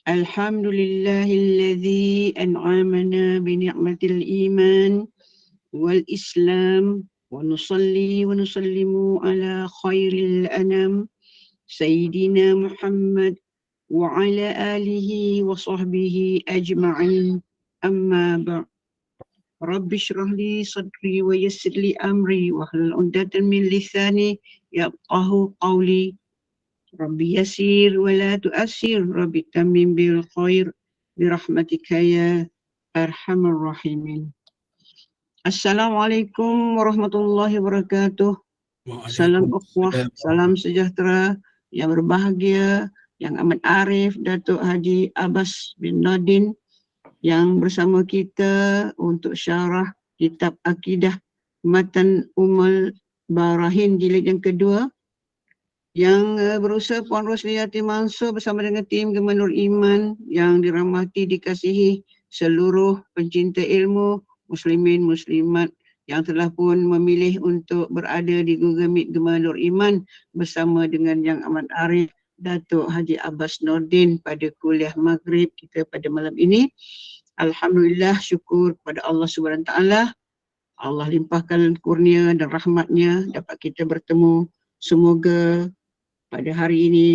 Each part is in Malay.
الحمد لله الذي أنعمنا بنعمة الإيمان والإسلام ونصلي ونسلم على خير الأنام سيدنا محمد وعلى آله وصحبه أجمعين أما بعد رب اشرح لي صدري ويسر لي أمري واحلل عقدة من لساني يفقهوا قولي ربي يسير ولا تؤسر ربي تمم بالخير برحمتك يا أرحم الراحمين. Assalamualaikum warahmatullahi wabarakatuh. Salam ukhuwah, Waalaikumsalam. salam sejahtera yang berbahagia, yang amat arif, Datuk Haji Abbas bin Nordin yang bersama kita untuk syarah kitab Akidah Matan Ummul Barahin jilid yang kedua yang berusaha Puan Rosliati Mansur bersama dengan tim Gemah Nur Iman yang dirahmati dikasihi seluruh pencinta ilmu muslimin muslimat yang telah pun memilih untuk berada di Google Meet Gemah Nur Iman bersama dengan yang amat arif Datuk Haji Abbas Nordin pada kuliah maghrib kita pada malam ini. Alhamdulillah, syukur kepada Allah Subhanahu Wa Taala. Allah limpahkan kurnia dan rahmatnya dapat kita bertemu. Semoga pada hari ini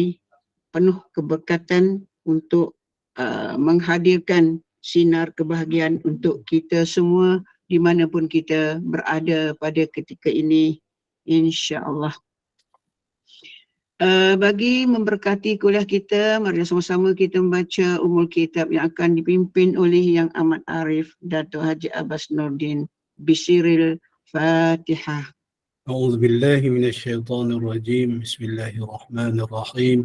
penuh keberkatan untuk menghadirkan sinar kebahagiaan untuk kita semua di mana pun kita berada pada ketika ini, insya-Allah. Bagi memberkati kuliah kita, mari sama-sama kita membaca Ummul Kitab yang akan dipimpin oleh yang amat arif Datuk Haji Abbas Nordin. Bisiril Fatihah. أعوذ بالله من الشيطان الرجيم. بسم الله الرحمن الرحيم.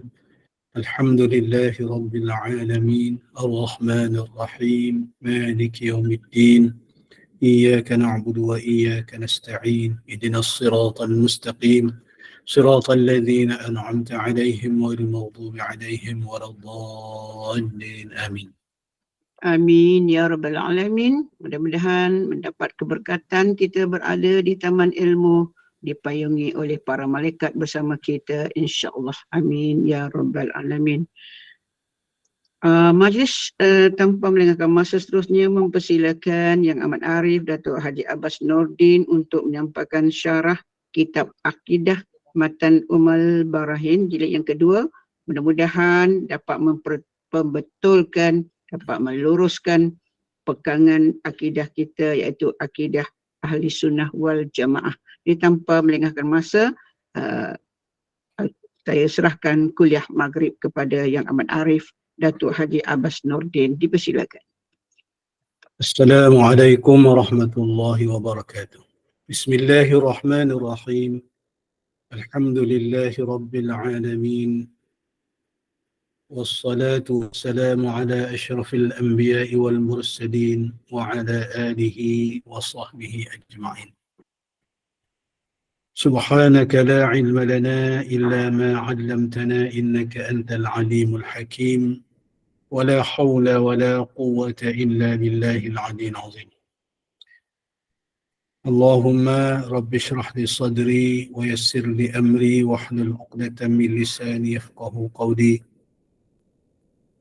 الحمد لله رب العالمين الرحمن الرحيم مالك يوم الدين إياك نعبد وإياك نستعين اهدنا الصراط المستقيم صراط الذين أنعمت عليهم غير المغضوب عليهم ولا الضالين آمين. Amin ya rabbal alamin. Mudah-mudahan mendapat keberkatan kita berada di taman ilmu dipayungi oleh para malaikat bersama kita, insya-Allah. Amin ya rabbal alamin. Majlis tanpa melengahkan masa seterusnya mempersilakan yang amat arif Datuk Haji Abbas Nordin untuk menyampaikan syarah kitab Akidah Matan Ummul Barahin jilid yang kedua. Mudah-mudahan dapat membetulkan, dapat meluruskan pegangan akidah kita iaitu akidah Ahli Sunnah wal Jamaah. Ini tanpa melengahkan masa, saya serahkan kuliah maghrib kepada yang amat arif Datuk Haji Abbas Nordin. Dipersilakan. Assalamualaikum warahmatullahi wabarakatuh. Bismillahirrahmanirrahim. Alhamdulillahi rabbil alamin. والصلاة والسلام على أشرف الأنبياء والمرسلين وعلى آله وصحبه أجمعين. سبحانك لا علم لنا إلا ما علمتنا إنك أنت العليم الحكيم ولا حول ولا قوة إلا بالله العلي العظيم. اللهم رب اشرح لي صدري ويسر لي أمري واحلل عقدة من لساني يفقهوا قولي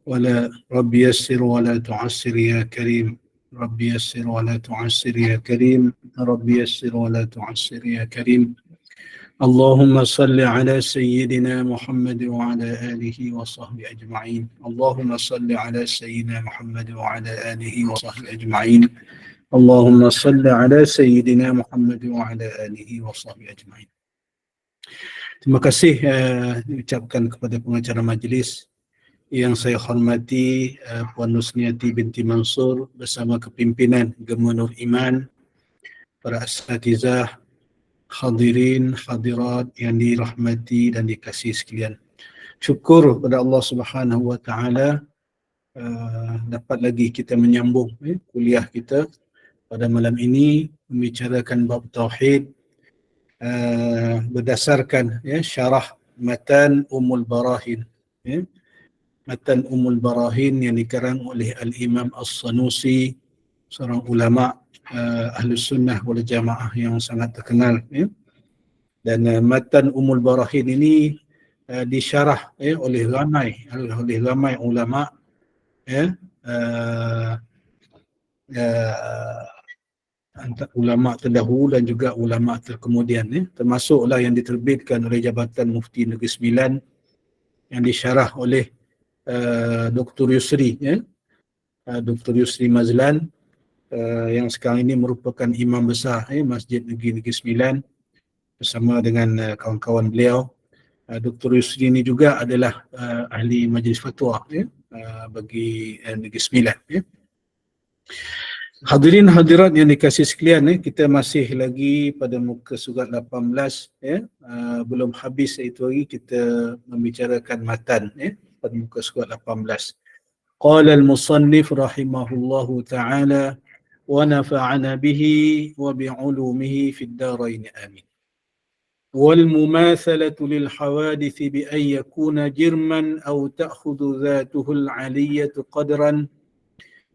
ولا رب يسر ولا تعسر يا كريم. رب يسر ولا تعسر يا كريم. رب يسر ولا تعسر يا كريم. اللهم صل على سيدنا محمد وعلى آله وصحبه أجمعين. اللهم صل على سيدنا محمد وعلى آله وصحبه أجمعين. اللهم صل على سيدنا محمد وعلى آله وصحبه أجمعين. Terima kasih diucapkan kepada pengacara majlis yang saya hormati Puan Nusniati binti Mansur bersama kepimpinan Gemah Nur Iman, para asatizah, hadirin, hadirat yang dirahmati dan dikasihi sekalian. Syukur kepada Allah Subhanahu Wa Taala dapat lagi kita menyambung kuliah kita pada malam ini membicarakan bab tauhid berdasarkan syarah Matan Ummul Barahin. Matan Ummul Barahin yang dikarang oleh Al-Imam As-Sanusi, seorang ulama Ahlus Sunnah wal Jamaah yang sangat terkenal. Dan Matan Ummul Barahin ini disyarah oleh ramai ulama uh, antara ulama terdahulu dan juga ulama terkemudian, termasuklah yang diterbitkan oleh Jabatan Mufti Negeri Sembilan yang disyarah oleh Dr. Yusri, Dr. Yusri Mazlan, yang sekarang ini merupakan imam besar Masjid Negeri Sembilan bersama dengan kawan-kawan beliau. Dr. Yusri ini juga adalah ahli majlis fatwa bagi Negeri Sembilan. Hadirin hadirat yang dikasihi sekalian, kita masih lagi pada muka surat 18, belum habis itu lagi kita membicarakan matan pada muka surat 18. Qala al-musannif rahimahullahu ta'ala wa nafa'ana bihi wa bi'ulumihi fid darain amin. والمماثلة للحوادث بأن يكون جرما أو تأخذ ذاته العلية قدرا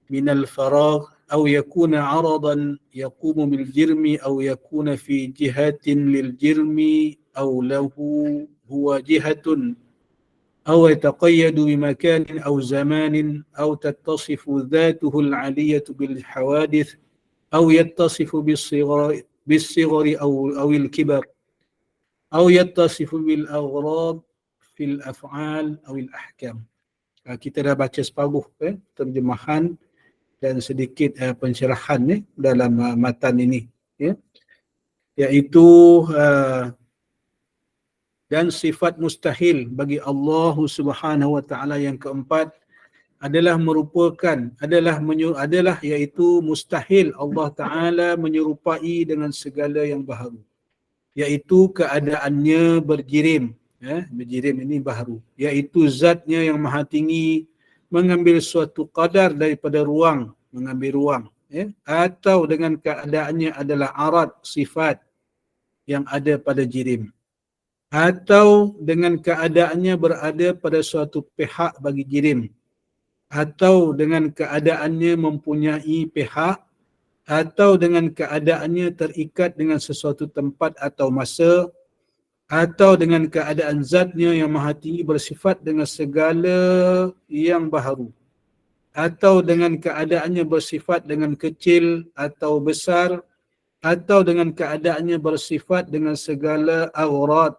من الفراغ أو يكون عرضا يقوم بالجرم أو يكون في جهة للجرم أو له هو جهة أو يتقيد بمكان أو زمان أو تتصف ذاته العلية بالحوادث أو يتصف بالصغر أو الكبر أو يتصف بالأغراض في الأفعال أو الأحكام. Kita dah baca separuh terjemahan dan sedikit pensyarahan dalam matan ini, iaitu dan sifat mustahil bagi Allah Subhanahu wa taala yang keempat adalah iaitu mustahil Allah taala menyerupai dengan segala yang baharu, iaitu keadaannya berjirim. Berjirim ini baharu, iaitu zatnya yang maha tinggi mengambil suatu qadar daripada ruang, mengambil ruang, atau dengan keadaannya adalah arad, sifat yang ada pada jirim, atau dengan keadaannya berada pada suatu pihak bagi jirim, atau dengan keadaannya mempunyai pihak, atau dengan keadaannya terikat dengan sesuatu tempat atau masa, atau dengan keadaan zatnya yang maha tinggi bersifat dengan segala yang baharu, atau dengan keadaannya bersifat dengan kecil atau besar, atau dengan keadaannya bersifat dengan segala awrat,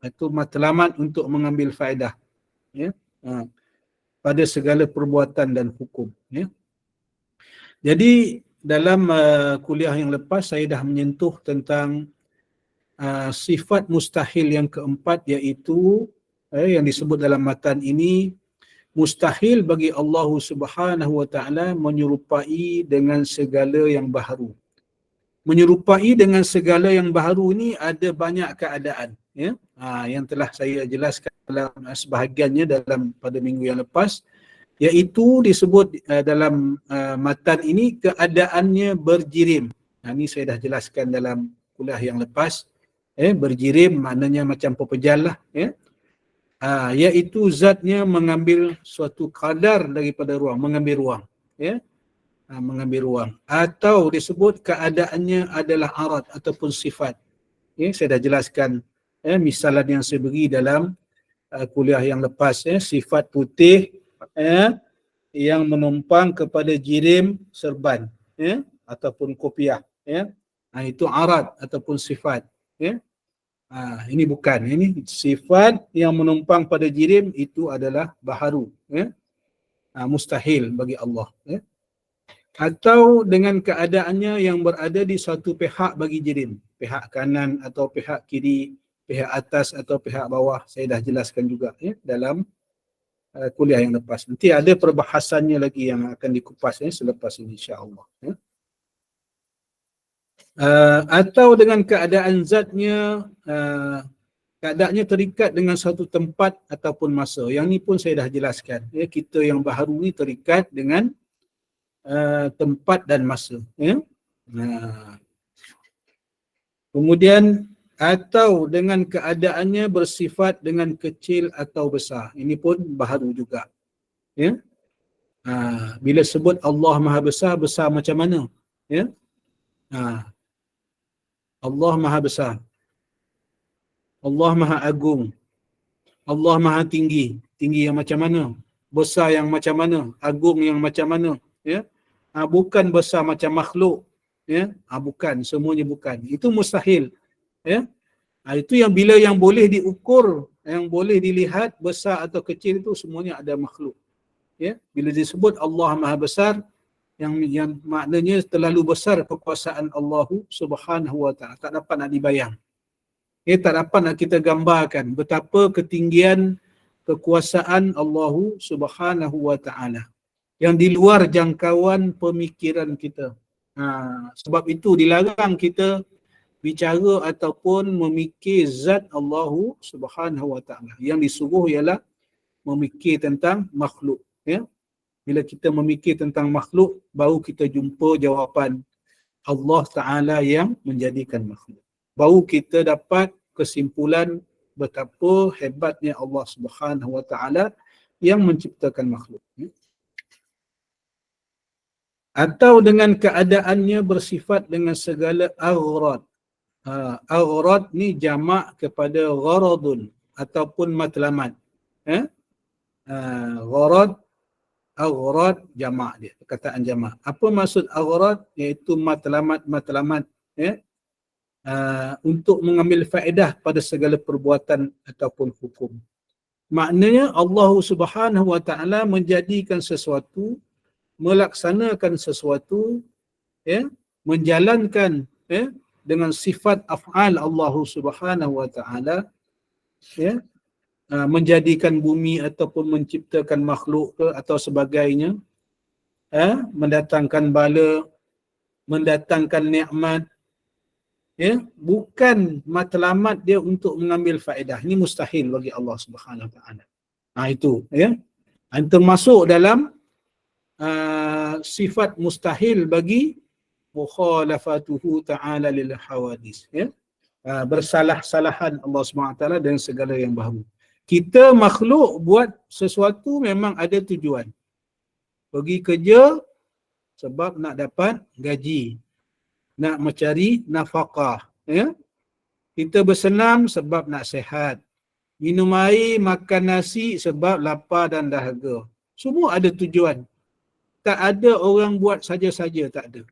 itu matlamat untuk mengambil faedah pada segala perbuatan dan hukum. Jadi dalam kuliah yang lepas saya dah menyentuh tentang sifat mustahil yang keempat, iaitu yang disebut dalam matan ini, mustahil bagi Allah Subhanahu wa taala menyerupai dengan segala yang baharu. Menyerupai dengan segala yang baharu ini ada banyak keadaan, yang telah saya jelaskan dalam sebahagiannya dalam pada minggu yang lepas, iaitu disebut dalam matan ini keadaannya berjirim. Ini saya dah jelaskan dalam kuliah yang lepas. Berjirim maknanya macam pepejal lah, iaitu zatnya mengambil suatu kadar daripada ruang, mengambil ruang, mengambil ruang, atau disebut keadaannya adalah arad ataupun sifat. Saya dah jelaskan misalan yang saya beri dalam kuliah yang lepas, sifat putih yang menumpang kepada jirim serban, ataupun kopiah, itu arad ataupun sifat. Ini bukan, ini sifat yang menumpang pada jirim, itu adalah baharu, mustahil bagi Allah. Atau dengan keadaannya yang berada di suatu pihak bagi jirim, pihak kanan atau pihak kiri, pihak atas atau pihak bawah. Saya dah jelaskan juga dalam kuliah yang lepas. Nanti ada perbahasannya lagi yang akan dikupas selepas ini, insya-Allah. Atau dengan keadaan zatnya, keadaannya terikat dengan satu tempat ataupun masa. Yang ni pun saya dah jelaskan. Kita yang baharu ni terikat dengan tempat dan masa. Kemudian atau dengan keadaannya bersifat dengan kecil atau besar. Ini pun baharu juga. Bila sebut Allah Maha Besar, besar macam mana? Allah Maha Besar, Allah Maha Agung, Allah Maha tinggi. Tinggi yang macam mana? Besar yang macam mana? Agung yang macam mana? Ya. Bukan besar macam makhluk. Ya. Bukan, semuanya bukan. Itu mustahil. Ya. Itu yang bila yang boleh diukur, yang boleh dilihat besar atau kecil itu semuanya ada makhluk. Ya. Bila disebut Allah Maha besar, yang maknanya terlalu besar kekuasaan Allah Subhanahu wa taala, tak dapat nak dibayang. Tak dapat nak kita gambarkan betapa ketinggian kekuasaan Allah Subhanahu wa taala yang di luar jangkauan pemikiran kita. Sebab itu dilarang kita bicara ataupun memikir zat Allah Subhanahu wa taala. Yang disuruh ialah memikir tentang makhluk, ya. Bila kita memikir tentang makhluk, baru kita jumpa jawapan Allah Ta'ala yang menjadikan makhluk. Baru kita dapat kesimpulan betapa hebatnya Allah Subhanahu Wa Ta'ala yang menciptakan makhluk. Atau dengan keadaannya bersifat dengan segala aghrad. Aghrad ni jamak kepada gharadun ataupun matlamat. Gharad, aghrad jamak dia, perkataan jamak. Apa maksud aghrad? Iaitu matlamat, ya, untuk mengambil faedah pada segala perbuatan ataupun hukum. Maknanya Allah Subhanahu wa taala menjadikan sesuatu, melaksanakan sesuatu, ya, menjalankan, ya, dengan sifat af'al Allah Subhanahu wa taala, ya, menjadikan bumi ataupun menciptakan makhluk ke atau sebagainya, mendatangkan bala, mendatangkan nikmat, ya, bukan matlamat dia untuk mengambil faedah. Ini mustahil bagi Allah Subhanahu Wa Taala. Itu, ya, termasuk dalam sifat mustahil bagi mukhalafatuhu ta'ala lil hawadis, ya, bersalah-salahan Allah Subhanahu Wa Taala dengan segala yang baharu. Kita makhluk buat sesuatu memang ada tujuan. Pergi kerja sebab nak dapat gaji, nak mencari nafkah, ya. Kita bersenam sebab nak sihat. Minum air, makan nasi sebab lapar dan dahaga. Semua ada tujuan. Tak ada orang buat saja-saja, tak ada.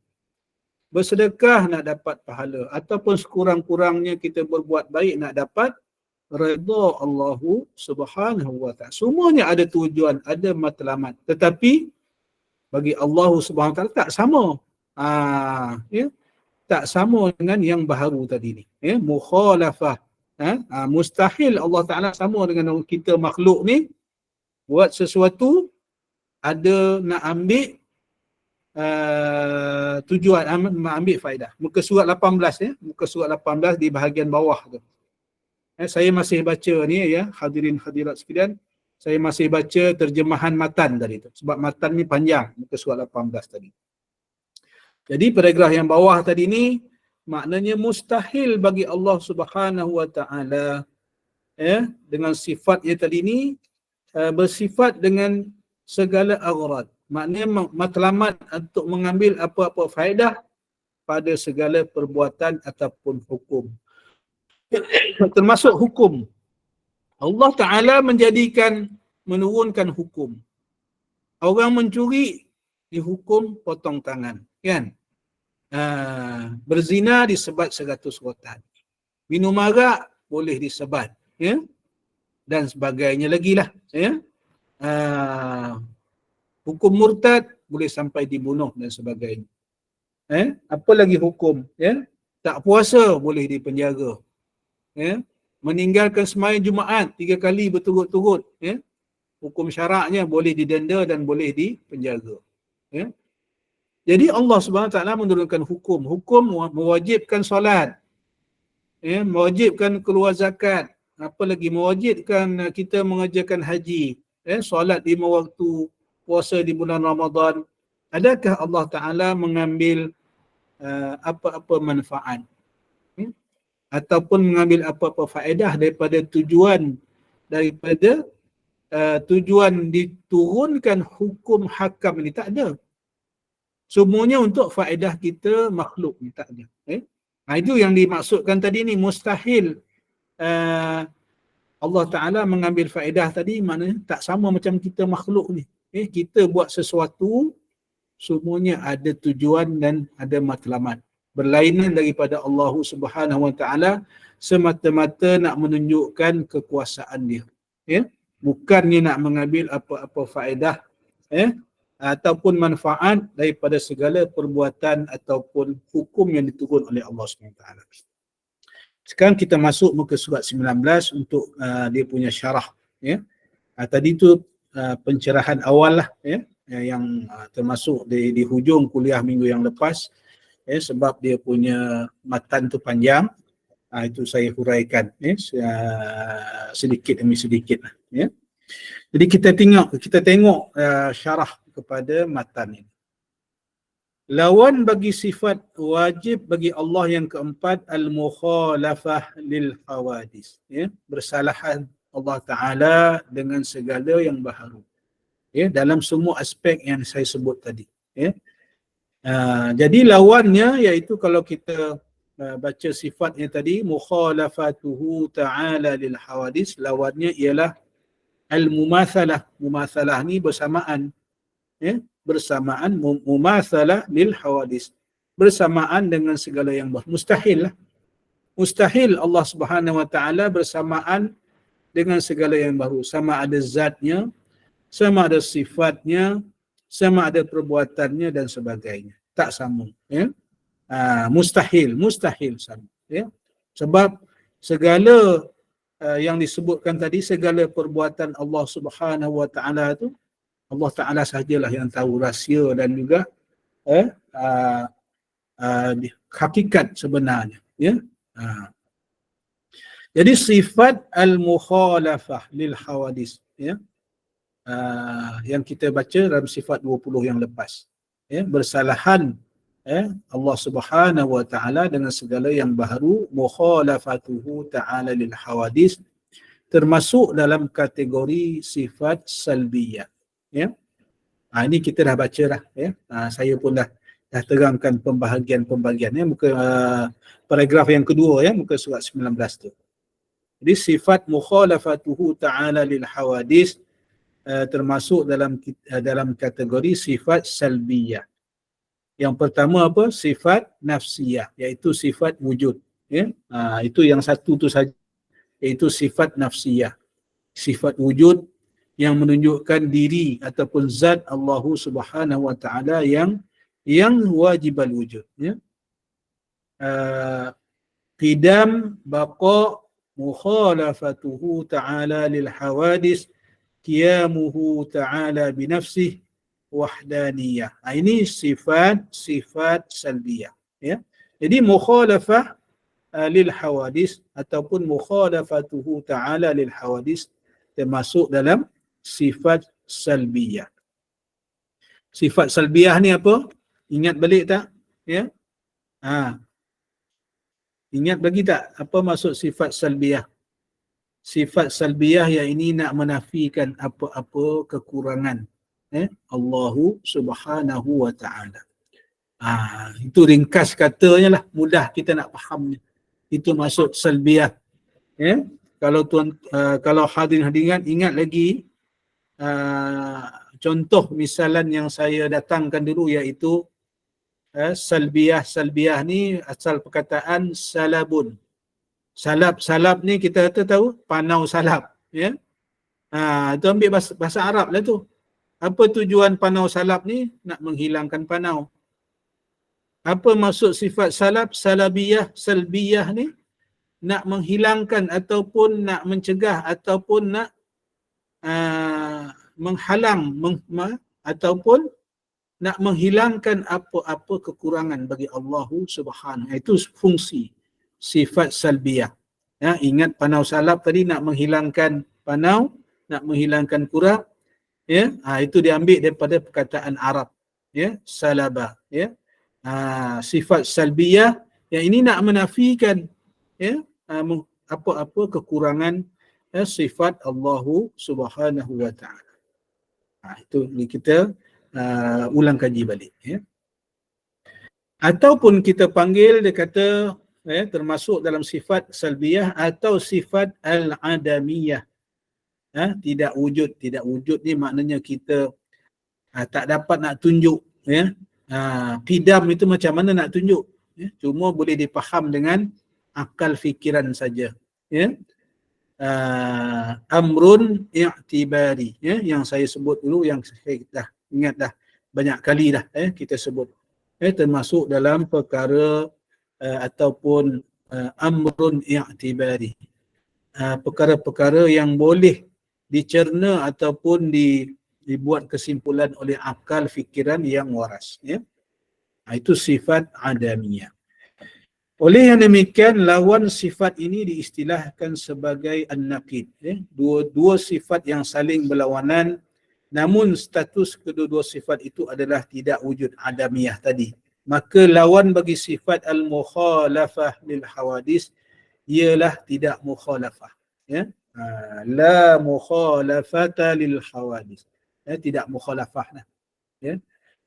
Bersedekah nak dapat pahala ataupun sekurang-kurangnya kita berbuat baik nak dapat redha Allah Subhanahu wa taala. Semuanya ada tujuan, ada matlamat. Tetapi bagi Allah Subhanahu wa taala tak sama. Ya, tak sama dengan yang baharu tadi ni. Ya, mukhalafah. Mustahil Allah Taala sama dengan kita makhluk ni buat sesuatu ada nak ambil tujuan, ambil faedah. Muka surat 18, ya. Muka surat 18 di bahagian bawah tu. Saya masih baca ni, ya, hadirin hadirat sekalian. Saya masih baca terjemahan matan tadi tu. Sebab matan ni panjang, muka surat 18 tadi. Jadi paragraf yang bawah tadi ni maknanya mustahil bagi Allah Subhanahu wa taala, ya, dengan sifatnya tadi ni bersifat dengan segala aghrad. Maknanya matlamat untuk mengambil apa-apa faedah pada segala perbuatan ataupun hukum. Termasuk hukum. Allah Ta'ala menurunkan hukum. Orang mencuri dihukum potong tangan, kan? Berzina disebat 100 rotan. Minum arak boleh disebat, ya? Dan sebagainya lagi lah, ya? Hukum murtad boleh sampai dibunuh dan sebagainya. Apa lagi hukum, ya? Tak puasa boleh dipenjara, ya? Meninggalkan sembahyang Jumaat 3 kali berturut-turut, ya? Hukum syaraknya boleh didenda dan boleh dipenjara, ya? Jadi Allah Subhanahu Wa Taala menurunkan hukum. Hukum mewajibkan solat, ya, mewajibkan keluar zakat, apa lagi, mewajibkan kita mengerjakan haji, ya, solat 5 waktu, puasa di bulan Ramadan. Adakah Allah Ta'ala mengambil apa-apa manfaat, ya, ataupun mengambil apa-apa faedah daripada tujuan diturunkan hukum hakam ini? Tak ada. Semuanya untuk faedah kita makhluk ni, tak ada. Itu yang dimaksudkan tadi ni, mustahil Allah Ta'ala mengambil faedah tadi, maknanya tak sama macam kita makhluk ni. Kita buat sesuatu, semuanya ada tujuan dan ada matlamat. Berlainan daripada Allah Subhanahu Wa Ta'ala, semata-mata nak menunjukkan kekuasaan dia. Bukannya nak mengambil apa-apa faedah ataupun manfaat daripada segala perbuatan ataupun hukum yang diturun oleh Allah Subhanahu Wa Ta'ala. Sekarang kita masuk muka surat 19 untuk dia punya syarah. Tadi tu pencerahan awal lah, yang termasuk di hujung kuliah minggu yang lepas, sebab dia punya matan tu panjang. Itu saya huraikan sedikit demi sedikit. Jadi kita tengok syarah kepada matan ini. Lawan bagi sifat wajib bagi Allah yang keempat, al-mukhalafah lil hawadis. Bersalahan Allah Ta'ala dengan segala yang baharu. Dalam semua aspek yang saya sebut tadi. Jadi lawannya iaitu kalau kita baca sifatnya tadi, mukhalafatuhu ta'ala lil hawadis, lawannya ialah al-mumathalah. Mumathalah ni bersamaan. Bersamaan, mumathalah lil hawadis, bersamaan dengan segala yang mustahil lah. Mustahil Allah Subhanahu Wa Ta'ala bersamaan dengan segala yang baru. Sama ada zatnya, sama ada sifatnya, sama ada perbuatannya dan sebagainya. Tak sama. Mustahil sama. Sebab segala yang disebutkan tadi, segala perbuatan Allah Subhanahu Wa Ta'ala tu, Allah Ta'ala sahajalah yang tahu rahsia dan juga hakikat sebenarnya. Jadi sifat al-mukhalafah lil hawadis, yang kita baca dalam sifat 20 yang lepas. Bersalahan Allah Subhanahu Wa Ta'ala dengan segala yang baharu, mukhalafatuhu ta'ala lil hawadis, termasuk dalam kategori sifat salbiyah. Ini kita dah baca dah. Saya pun dah terangkan pembahagian-pembahagian. Muka paragraf yang kedua, muka surat 19 tu. Jadi sifat mukhalafatuhu ta'ala lil hawadis termasuk dalam kategori sifat salbiyah. Yang pertama apa? Sifat nafsiyah, iaitu sifat wujud. Itu yang satu tu saja, iaitu sifat nafsiyah. Sifat wujud yang menunjukkan diri ataupun zat Allah Subhanahu Wa Ta'ala yang wajib al-wujud. Qidam, baqa, mukhalafatuhu ta'ala lil hawadis, qiyamuhu ta'ala binafsih, wahdaniyah. Ini sifat salbiyah. Jadi mukhalafah lil hawadis ataupun mukhalafatuhu ta'ala lil hawadis termasuk dalam sifat salbiyah. Sifat salbiyah ni apa? Ingat balik tak? Ingat bagi tak apa maksud sifat salbiyah? Sifat salbiyah yang ini nak menafikan apa-apa kekurangan Allahu Subhanahu Wa Ta'ala. Itu ringkas katanya lah, mudah kita nak fahamnya. Itu maksud salbiyah. Kalau hadirin-hadirin ingat lagi contoh misalan yang saya datangkan dulu, iaitu salbiyah ni asal perkataan salabun. Salab ni kita tahu panau salab, itu ambil bahasa Arab lah tu. Apa tujuan panau salab ni? Nak menghilangkan panau. Apa maksud sifat salabiyah ni? Nak menghilangkan ataupun nak mencegah ataupun nak menghalang ataupun nak menghilangkan apa-apa kekurangan bagi Allah Subhanahu. Itu fungsi sifat salbiyah. Ingat panau salab tadi nak menghilangkan panau, nak menghilangkan kurang. Itu diambil daripada perkataan Arab. Salaba. Sifat salbiyah yang ini nak menafikan apa-apa kekurangan sifat Allah Subhanahu Wa Ta'ala. Itu kita ulang kaji balik. Ataupun kita panggil, dia kata termasuk dalam sifat salbiyah atau sifat al-adamiyah. Tidak wujud. Tidak wujud ni maknanya kita tak dapat nak tunjuk. Qidam itu macam mana nak tunjuk? Cuma boleh dipaham dengan akal fikiran saja. Amrun i'tibari, yang saya sebut dulu, yang saya dah ingat dah banyak kali dah kita sebut. Termasuk dalam perkara ataupun amrun i'tibari. Perkara-perkara yang boleh dicerna ataupun dibuat kesimpulan oleh akal fikiran yang waras. Itu sifat adamiyah. Oleh yang demikian, lawan sifat ini diistilahkan sebagai an-naqid. Dua sifat yang saling berlawanan, namun status kedua-dua sifat itu adalah tidak wujud, adamiyah tadi. Maka lawan bagi sifat al-mukhalafah lil hawadis ialah tidak mukhalafah. La mukhalafata lil hawadis. Tidak mukhalafah.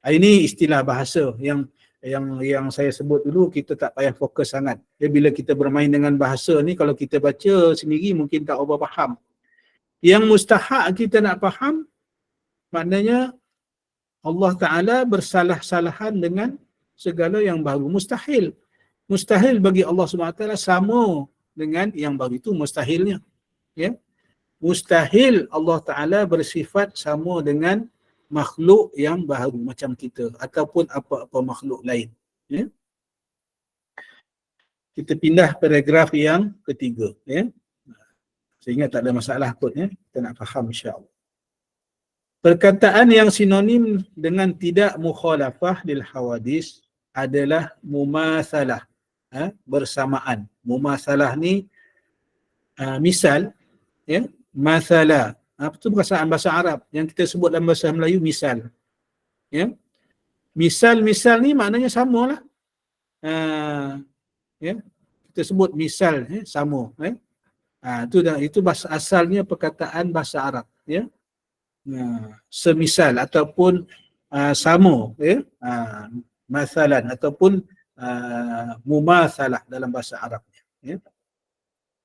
Ini istilah bahasa yang saya sebut dulu, kita tak payah fokus sangat. Bila kita bermain dengan bahasa ni, kalau kita baca sendiri mungkin tak apa faham. Yang mustahak kita nak faham, maknanya Allah Ta'ala bersalah-salahan dengan segala yang baru. Mustahil. Mustahil bagi Allah SWT sama dengan yang baru. Itu mustahilnya. Mustahil Allah Ta'ala bersifat sama dengan makhluk yang baru macam kita ataupun apa-apa makhluk lain. Kita pindah paragraf yang ketiga. Saya ingat tak ada masalah kot. Kita nak faham insya-Allah. Perkataan yang sinonim dengan tidak mukhalafah lil hawadis adalah mumatsalah, bersamaan. Mumatsalah ni misal, mathala. Apa tu perkataan bahasa Arab yang kita sebut dalam bahasa Melayu misal. Misal ni maknanya samalah. Kita sebut misal, sama. Itu bahasa asalnya perkataan bahasa Arab. Semisal ataupun sama, masalan ataupun mumatsalah dalam bahasa Arabnya.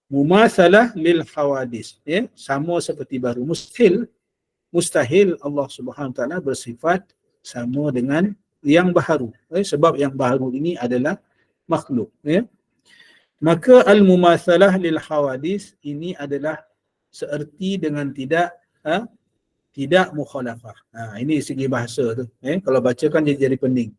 Mumatsalah lil hawadis, sama seperti baru. Mustahil Allah Subhanahu Wa Taala bersifat sama dengan yang baru, sebab yang baru ini adalah makhluk. Maka al-mumatsalah lil hawadis ini adalah seerti dengan tidak mukhalafah. Ini segi bahasa tu. Kalau baca kan jadi pening.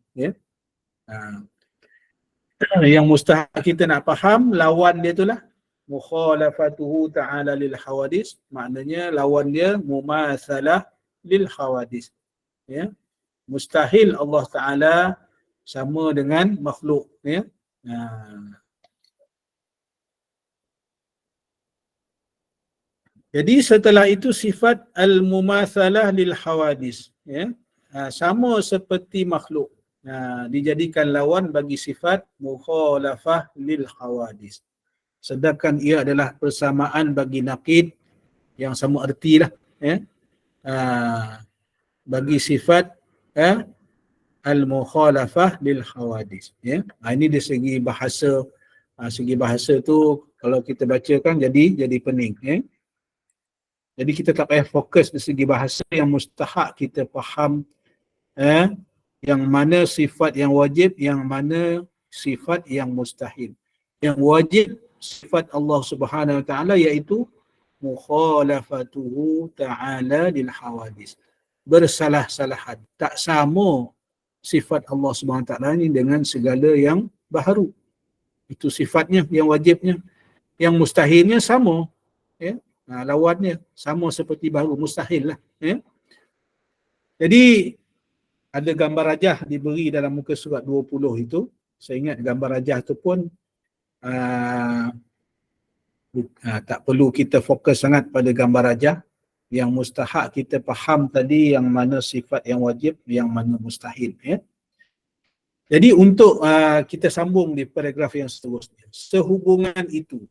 Yang mustahil kita nak faham, lawan dia itulah mukhalafatuhu ta'ala lil hawadis, maknanya lawan dia mumatsalah lil hawadis. Mustahil Allah Ta'ala sama dengan makhluk. Jadi setelah itu sifat al-mumatsalah lil hawadis, sama seperti makhluk, dijadikan lawan bagi sifat mukhalafah lil hawadis. Sedangkan ia adalah persamaan bagi naqid yang sama ertilah, bagi sifat al-mukhalafah lil hawadis. Ini dari segi bahasa. Segi bahasa tu kalau kita bacakan jadi pening. Jadi kita tak payah fokus dari segi bahasa, yang mustahak kita faham yang mana sifat yang wajib, yang mana sifat yang mustahil. Yang wajib sifat Allah Subhanahu Wa Taala iaitu mukhalafatuhu ta'ala lil hawadis. Bersalah-salahan. Tak sama sifat Allah Subhanahu Wa Taala ni dengan segala yang baharu. Itu sifatnya yang wajibnya. Yang mustahilnya sama. Lawannya sama seperti baru, mustahil lah. Jadi ada gambar rajah diberi dalam muka surat 20 itu. Saya ingat gambar rajah tu pun tak perlu kita fokus sangat pada gambar rajah. Yang mustahak kita faham tadi yang mana sifat yang wajib, yang mana mustahil. Jadi untuk kita sambung di paragraf yang seterusnya. Sehubungan itu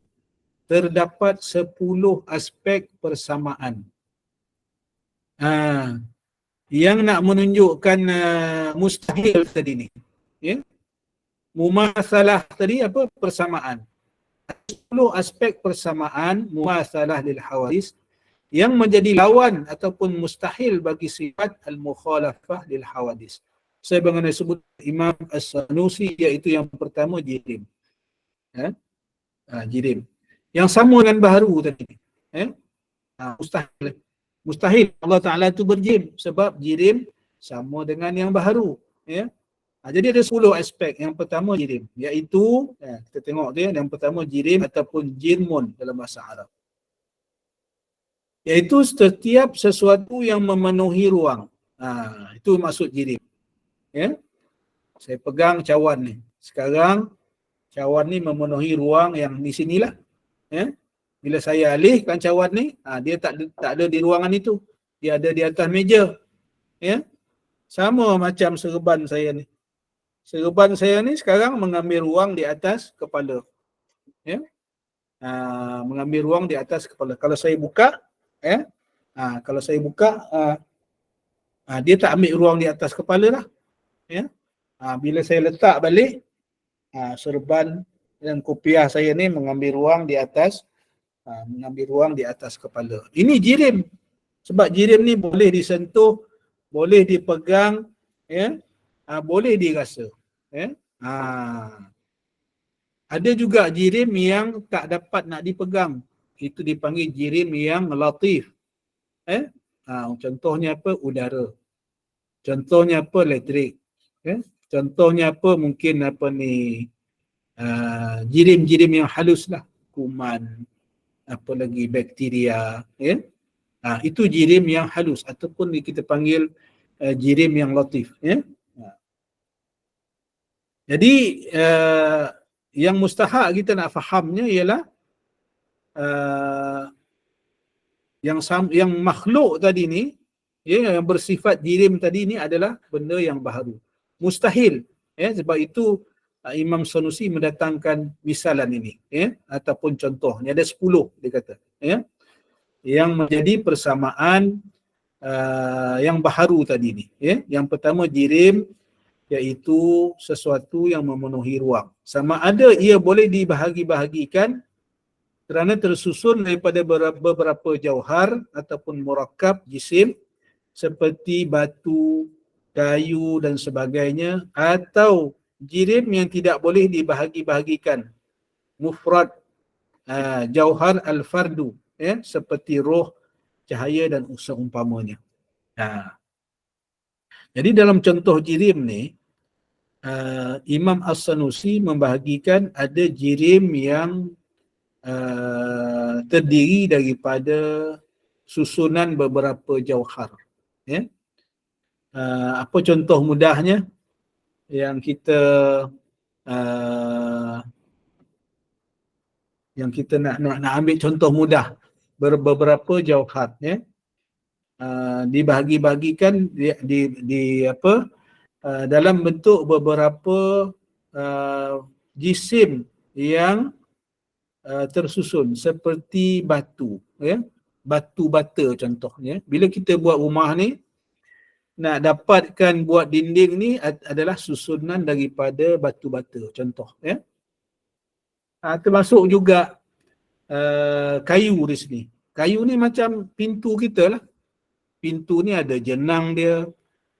terdapat 10 aspek persamaan. Yang nak menunjukkan mustahil tadi ni. mumasalah tadi apa? Persamaan. 10 aspek persamaan mumasalah lil hawadis yang menjadi lawan ataupun mustahil bagi sifat al-mukhalafah lil hawadis. Sebagaimana disebut Imam As-Sanusi, iaitu yang pertama jirim. Jirim. Yang sama dengan baharu tadi. Mustahil. Mustahil Allah Ta'ala itu berjirim sebab jirim sama dengan yang baharu. Jadi ada 10 aspek. Yang pertama jirim, iaitu kita tengok dia, yang pertama jirim ataupun jirmun dalam bahasa Arab. Iaitu setiap sesuatu yang memenuhi ruang. Itu maksud jirim. Saya pegang cawan ni. Sekarang cawan ni memenuhi ruang yang di sinilah. Bila saya alihkan cawan ni, dia tak ada di ruangan itu. Dia ada di atas meja. Sama macam serban saya ni. Serban saya ni sekarang mengambil ruang di atas kepala. Mengambil ruang di atas kepala. Kalau saya buka, dia tak ambil ruang di atas kepala lah. Bila saya letak balik, serban dan kopiah saya ni mengambil ruang di atas kepala. Ini jirim. Sebab jirim ni boleh disentuh, boleh dipegang, boleh dirasa. Ada juga jirim yang tak dapat nak dipegang. Itu dipanggil jirim yang latif. Contohnya apa? Udara. Contohnya apa? Elektrik. Contohnya apa? Mungkin apa ni, jirim-jirim yang halus lah. Kuman, apa lagi, bakteria. Itu jirim yang halus ataupun kita panggil jirim yang latif. Jadi yang mustahak kita nak fahamnya ialah yang makhluk tadi ni, yang bersifat jirim tadi ni adalah benda yang baharu. Mustahil. Sebab itu Imam Sanusi mendatangkan misalan ini, ataupun contoh. Ni ada 10 dia kata, yang menjadi persamaan yang baharu tadi ni. Yang pertama jirim, iaitu sesuatu yang memenuhi ruang. Sama ada ia boleh dibahagi-bahagikan kerana tersusun daripada beberapa jauhar ataupun murakkab jisim seperti batu, kayu dan sebagainya, atau jirim yang tidak boleh dibahagi-bahagikan, mufrad, jauhar al-fardu, seperti roh, cahaya dan seumpamanya. Jadi dalam contoh jirim ni, Imam As-Sanusi membahagikan ada jirim yang terdiri daripada susunan beberapa jauhar. Apa contoh mudahnya yang kita nak ambil contoh mudah, beberapa jauhar, dibahagi-bahagikan di dalam bentuk beberapa jisim yang tersusun seperti batu, batu bata contohnya. Bila kita buat rumah ni, nak dapatkan buat dinding ni adalah susunan daripada batu bata contoh, termasuk juga kayu di sini. Kayu ni macam pintu kita lah. Pintu ni ada jenang dia,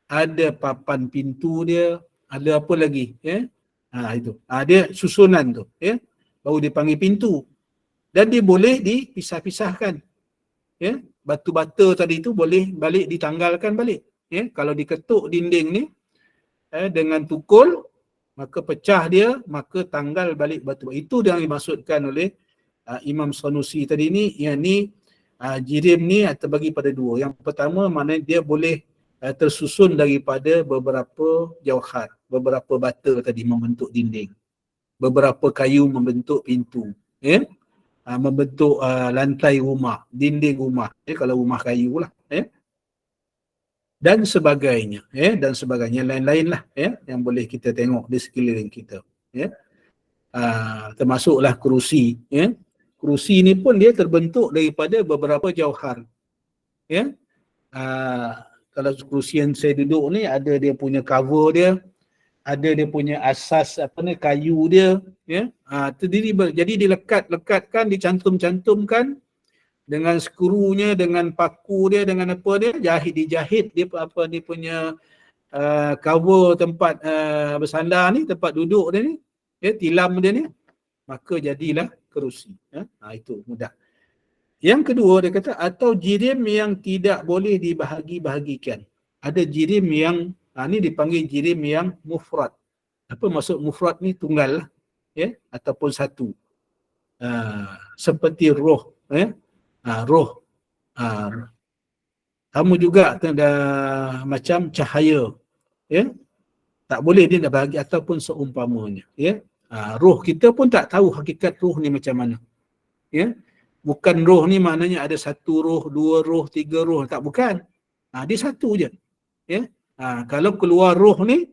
ada papan pintu dia, ada apa lagi, itu. Dia susunan tu, baru dipanggil pintu. Dan dia boleh dipisah-pisahkan. Batu bata tadi tu boleh balik ditanggalkan balik. Kalau diketuk dinding ni dengan tukul, maka pecah dia, maka tanggal balik batu. Itu yang dimaksudkan oleh Imam Sanusi tadi ni, yang ni jirim ni terbagi pada dua. Yang pertama, maknanya dia boleh tersusun daripada beberapa jauhar, beberapa bata tadi membentuk dinding, beberapa kayu membentuk pintu, membentuk lantai rumah, dinding rumah, kalau rumah kayu lah, dan sebagainya, lain-lain lah, yang boleh kita tengok di sekeliling kita, termasuklah kerusi, kerusi ni pun dia terbentuk daripada beberapa jauhar, kalau kerusi yang saya duduk ni ada dia punya cover dia, ada dia punya asas kayu dia, ya. Terdiri jadi dilekat-lekatkan, dicantum-cantumkan dengan skrunya, dengan paku dia, dengan apa dia, dijahit dia dia punya cover tempat bersandar ni, tempat duduk dia ni, ya, tilam dia ni, maka jadilah kerusi. Itu mudah. Yang kedua dia kata, atau jirim yang tidak boleh dibahagi-bahagikan. Ada jirim yang ni dipanggil jirim yang mufrad. Apa maksud mufrad ni? Tunggal lah, ya, ataupun satu. Seperti roh, ya. Roh. Kamu juga macam cahaya, ya. Tak boleh dia nak bahagi ataupun seumpamanya, ya. Roh kita pun tak tahu hakikat roh ni macam mana, ya. Bukan roh ni maknanya ada satu roh, dua roh, tiga roh, tak, bukan. Dia satu je, ya. Kalau keluar roh ni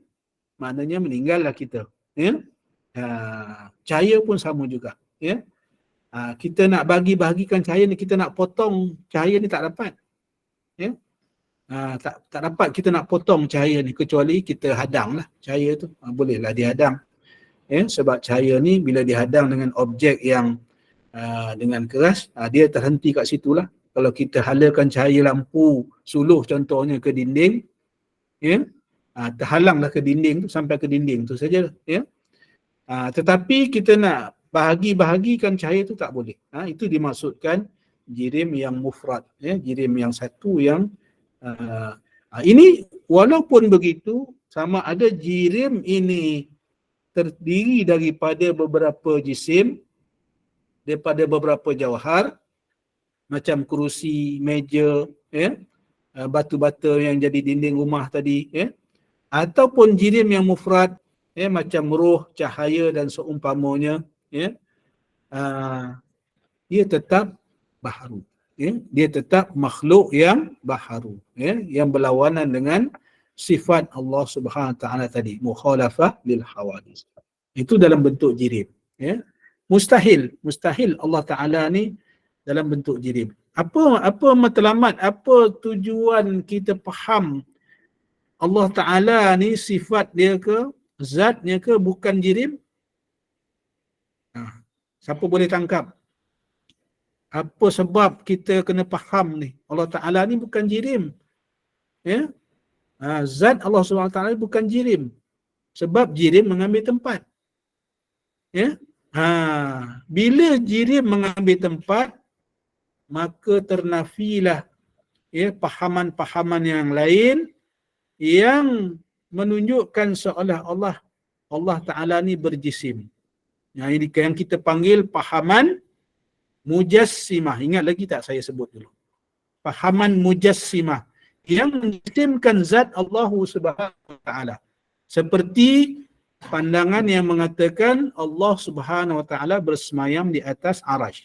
maknanya meninggallah kita, ya. Cahaya pun sama juga, ya. Kita nak bahagikan cahaya ni, kita nak potong cahaya ni tak dapat, ya. Tak dapat kita nak potong cahaya ni, kecuali kita hadang lah cahaya tu. Bolehlah dihadang, ya. Sebab cahaya ni bila dihadang dengan objek yang dengan keras, dia terhenti kat situlah. Kalau kita halakan cahaya lampu suluh contohnya ke dinding, ya, terhalanglah ke dinding tu, sampai ke dinding tu saja, ya. Tetapi kita nak bahagikan cahaya tu tak boleh. Itu dimaksudkan jirim yang mufrad, ya, jirim yang satu yang ini walaupun begitu, sama ada jirim ini terdiri daripada beberapa jisim, daripada beberapa jawhar, macam kerusi, meja, ya, batu-bata yang jadi dinding rumah tadi, ya, ataupun jirim yang mufrad, ya, macam roh, cahaya dan seumpamanya, ya, dia tetap baharu, ya, dia tetap makhluk yang baharu, ya, yang berlawanan dengan sifat Allah Subhanahu Wa Taala tadi, mukhalafah lil hawadis. Itu dalam bentuk jirim, ya. Mustahil Allah Ta'ala ni dalam bentuk jirim. Apa matlamat, apa tujuan kita faham Allah Ta'ala ni sifat dia ke, zatnya ke bukan jirim? Siapa boleh tangkap? Apa sebab kita kena faham ni? Allah Ta'ala ni bukan jirim, ya. Zat Allah SWT bukan jirim. Sebab jirim mengambil tempat, ya. Bila jirim mengambil tempat, maka ternafilah, ya, pahaman-pahaman yang lain yang menunjukkan seolah-olah Allah Ta'ala ni berjisim. Ini yang kita panggil pahaman mujassimah. Ingat lagi tak saya sebut dulu? Pahaman mujassimah yang menjisimkan zat Allah Subhanahu Wa Ta'ala. Seperti pandangan yang mengatakan Allah Subhanahu Wa Ta'ala bersemayam di atas arash,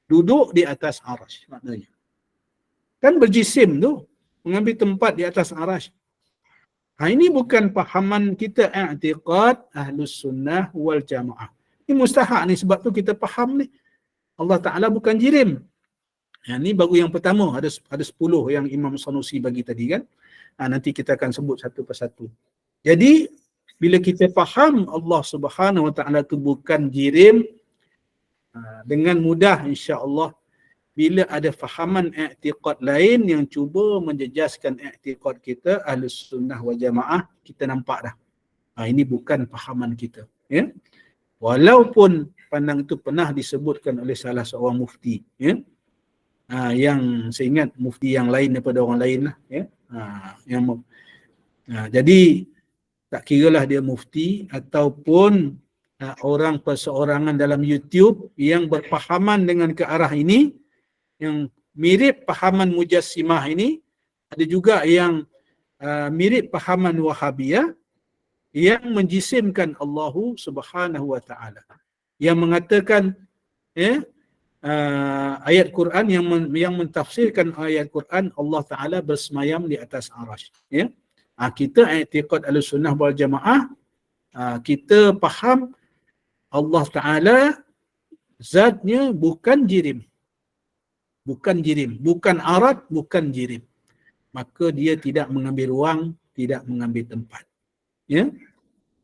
duduk di atas arash, maknanya kan berjisim tu, mengambil tempat di atas arash. Ini bukan pahaman kita i'tiqad Ahlus Sunnah wal Jamaah. Ini mustahak ni, sebab tu kita faham ni Allah Ta'ala bukan jirim. Ini baru yang pertama, ada 10 yang Imam Sanusi bagi tadi, kan. Nanti kita akan sebut satu persatu. Jadi bila kita faham Allah Subhanahu Wa Ta'ala itu bukan jirim, dengan mudah insya-Allah, bila ada fahaman i'tiqad lain yang cuba menjejaskan i'tiqad kita Ahlus Sunnah wal Jamaah, kita nampak dah. Ini bukan fahaman kita, ya. Walaupun pandang itu pernah disebutkan oleh salah seorang mufti, ya. Yang saya ingat mufti yang lain daripada orang lain lah, ya. Jadi tak kiralah dia mufti ataupun orang perseorangan dalam YouTube yang berpahaman dengan ke arah ini, yang mirip pahaman mujassimah ini. Ada juga yang mirip pahaman Wahabiyah yang menjisimkan Allah Subhanahu Wa Ta'ala, yang mengatakan, ya, ayat Quran yang mentafsirkan ayat Quran Allah Ta'ala bersemayam di atas arash, ya. Kita i'tiqad Ahlussunnah wal Jamaah, kita faham Allah Ta'ala zatnya bukan jirim, bukan arat, bukan jirim. Maka dia tidak mengambil ruang, tidak mengambil tempat, ya.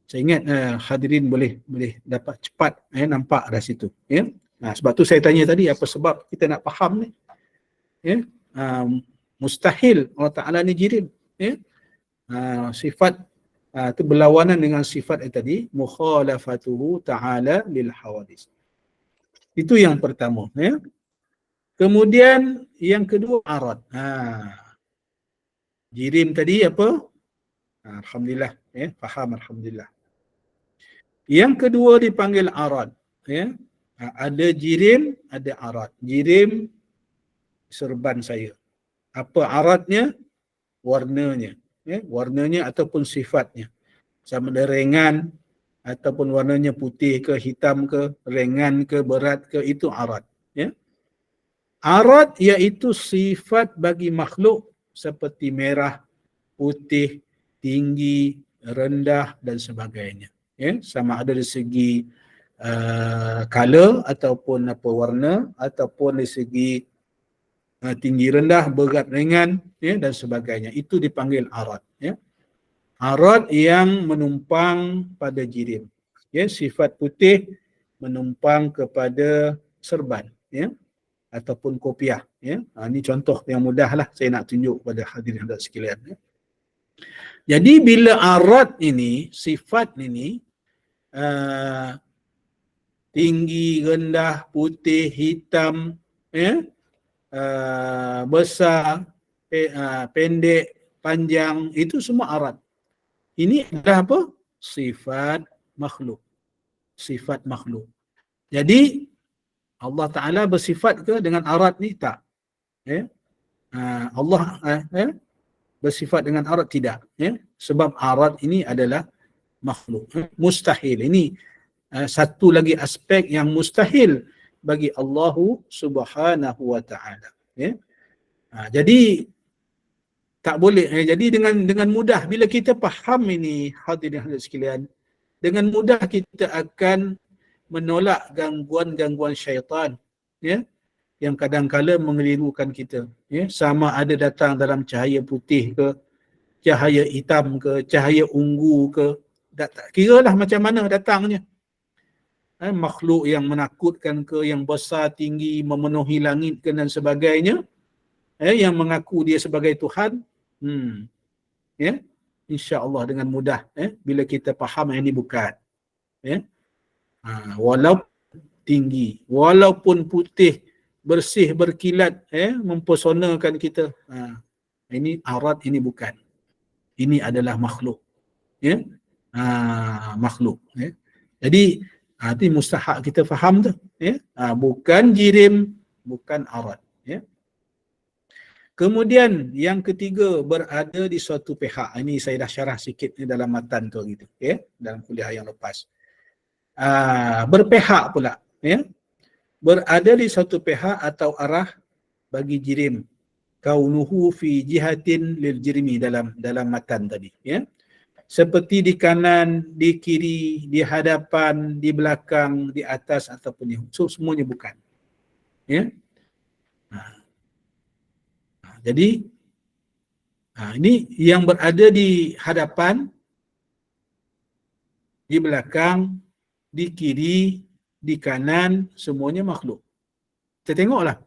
Saya ingat hadirin boleh dapat cepat nampak dah situ. Ya. Sebab tu saya tanya tadi apa sebab kita nak faham ni. Ya. Mustahil Allah Ta'ala ni jirim. Ya. Sifat itu berlawanan dengan sifat yang tadi, mukhalafatuhu ta'ala lil hawadis. Itu yang pertama. Ya. Kemudian yang kedua arad. Jirim tadi apa? Alhamdulillah. Ya. Faham alhamdulillah. Yang kedua dipanggil arad. Ya. Ada jirim, ada arad. Jirim serban saya. Apa aradnya? Warnanya. Ya. Warnanya ataupun sifatnya. Sama ada ringan ataupun warnanya putih ke, hitam ke, ringan ke, berat ke, itu arad. Ya. Arad iaitu sifat bagi makhluk seperti merah, putih, tinggi, rendah dan sebagainya. Ya, sama ada dari segi color ataupun warna ataupun dari segi tinggi rendah, berat ringan, ya, dan sebagainya. Itu dipanggil arad. Ya. Arad yang menumpang pada jirim. Ya, sifat putih menumpang kepada serban, ya, ataupun kopiah. Ya. Ini contoh yang mudah lah saya nak tunjuk kepada hadirin sekalian. Ya. Jadi bila arad ini, sifat ini tinggi, rendah, putih, hitam, ya, besar, pendek, panjang, itu semua arad. Ini adalah apa? Sifat makhluk. Sifat makhluk. Jadi Allah Ta'ala bersifat ke dengan arad ni? Tak. Ya? Allah bersifat dengan arad? Tidak. Ya? Sebab arad ini adalah makhluk. Mustahil. Ini satu lagi aspek yang mustahil bagi Allah Subhanahu wa Ta'ala. Ya? Jadi tak boleh. Jadi dengan mudah bila kita faham ini, hadirin sekalian, dengan mudah kita akan menolak gangguan-gangguan syaitan, ya, yang kadang-kala mengelirukan kita. Ya? Sama ada datang dalam cahaya putih ke, cahaya hitam ke, cahaya ungu ke, tak kiralah macam mana datangnya. Makhluk yang menakutkan ke, yang besar, tinggi, memenuhi langit ke dan sebagainya, yang mengaku dia sebagai Tuhan, ya, insya-Allah dengan mudah, bila kita faham yang ini bukan, ya, walaupun tinggi, walaupun putih, bersih, berkilat, mempesonakan kita, ini arad, ini bukan, ini adalah makhluk, ya, makhluk, ya. Jadi itu mustahak kita faham tu, ya, bukan jirim, bukan arad, ya. Kemudian yang ketiga, berada di suatu pihak. Ini saya dah syarah sikit ni dalam matan tu gitu, ya, dalam kuliah yang lepas. Berpihak pula, ya. Berada di suatu pihak atau arah bagi jirim. Kaunuhu fi jihatin lil jirmi dalam matan tadi, ya. Seperti di kanan, di kiri, di hadapan, di belakang, di atas ataupun di semuanya bukan. Ya. Jadi ini yang berada di hadapan, di belakang, di kiri, di kanan, semuanya makhluk. Kita tengoklah.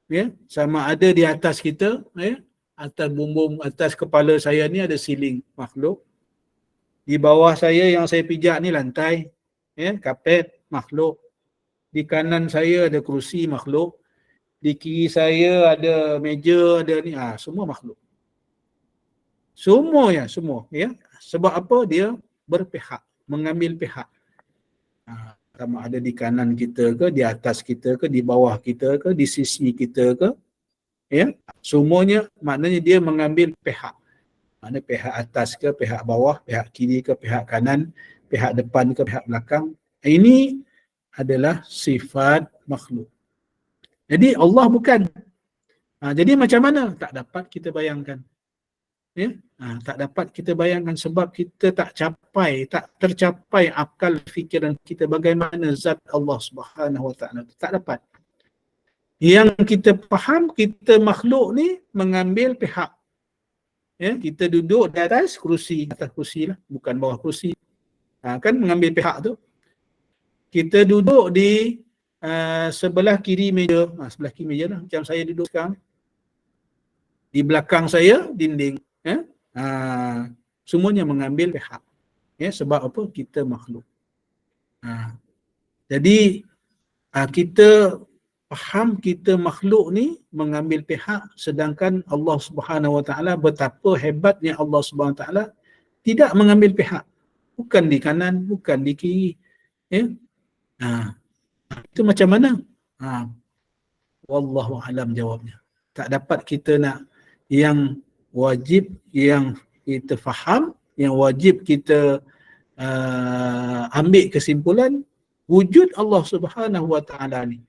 Ya, sama ada di atas kita, ya, atas bumbung, atas kepala saya ni ada siling, makhluk. Di bawah saya yang saya pijak ni lantai, ya, kapet, makhluk. Di kanan saya ada kerusi, makhluk. Di kiri saya ada meja, ada ni, semua makhluk. Semua, ya. Sebab apa? Dia berpihak, mengambil pihak. Sama ada di kanan kita ke, di atas kita ke, di bawah kita ke, di sisi kita ke, ya. Semuanya maknanya dia mengambil pihak. Mana pihak atas ke, pihak bawah, pihak kiri ke, pihak kanan, pihak depan ke, pihak belakang. Ini adalah sifat makhluk. Jadi Allah bukan. Jadi macam mana? Tak dapat kita bayangkan. Ya? Tak dapat kita bayangkan sebab kita tak tercapai akal fikiran kita bagaimana zat Allah Subhanahu Wa Ta'ala. Tak dapat. Yang kita faham, kita makhluk ni mengambil pihak. Ya, kita duduk di atas kerusi lah, bukan bawah kerusi. Kan mengambil pihak tu. Kita duduk di sebelah kiri meja. Sebelah kiri meja lah. Macam saya duduk sekarang. Di belakang saya dinding. Semuanya mengambil pihak. Sebab apa? Kita makhluk. Jadi kita faham kita makhluk ni mengambil pihak, sedangkan Allah Subhanahu Wa Taala betapa hebatnya Allah Subhanahu Wa Taala tidak mengambil pihak. Bukan di kanan, bukan di kiri. Itu macam mana? Wallahu alam jawabnya. Tak dapat kita nak yang wajib yang kita faham, yang wajib kita ambil kesimpulan wujud Allah Subhanahu Wa Taala ni.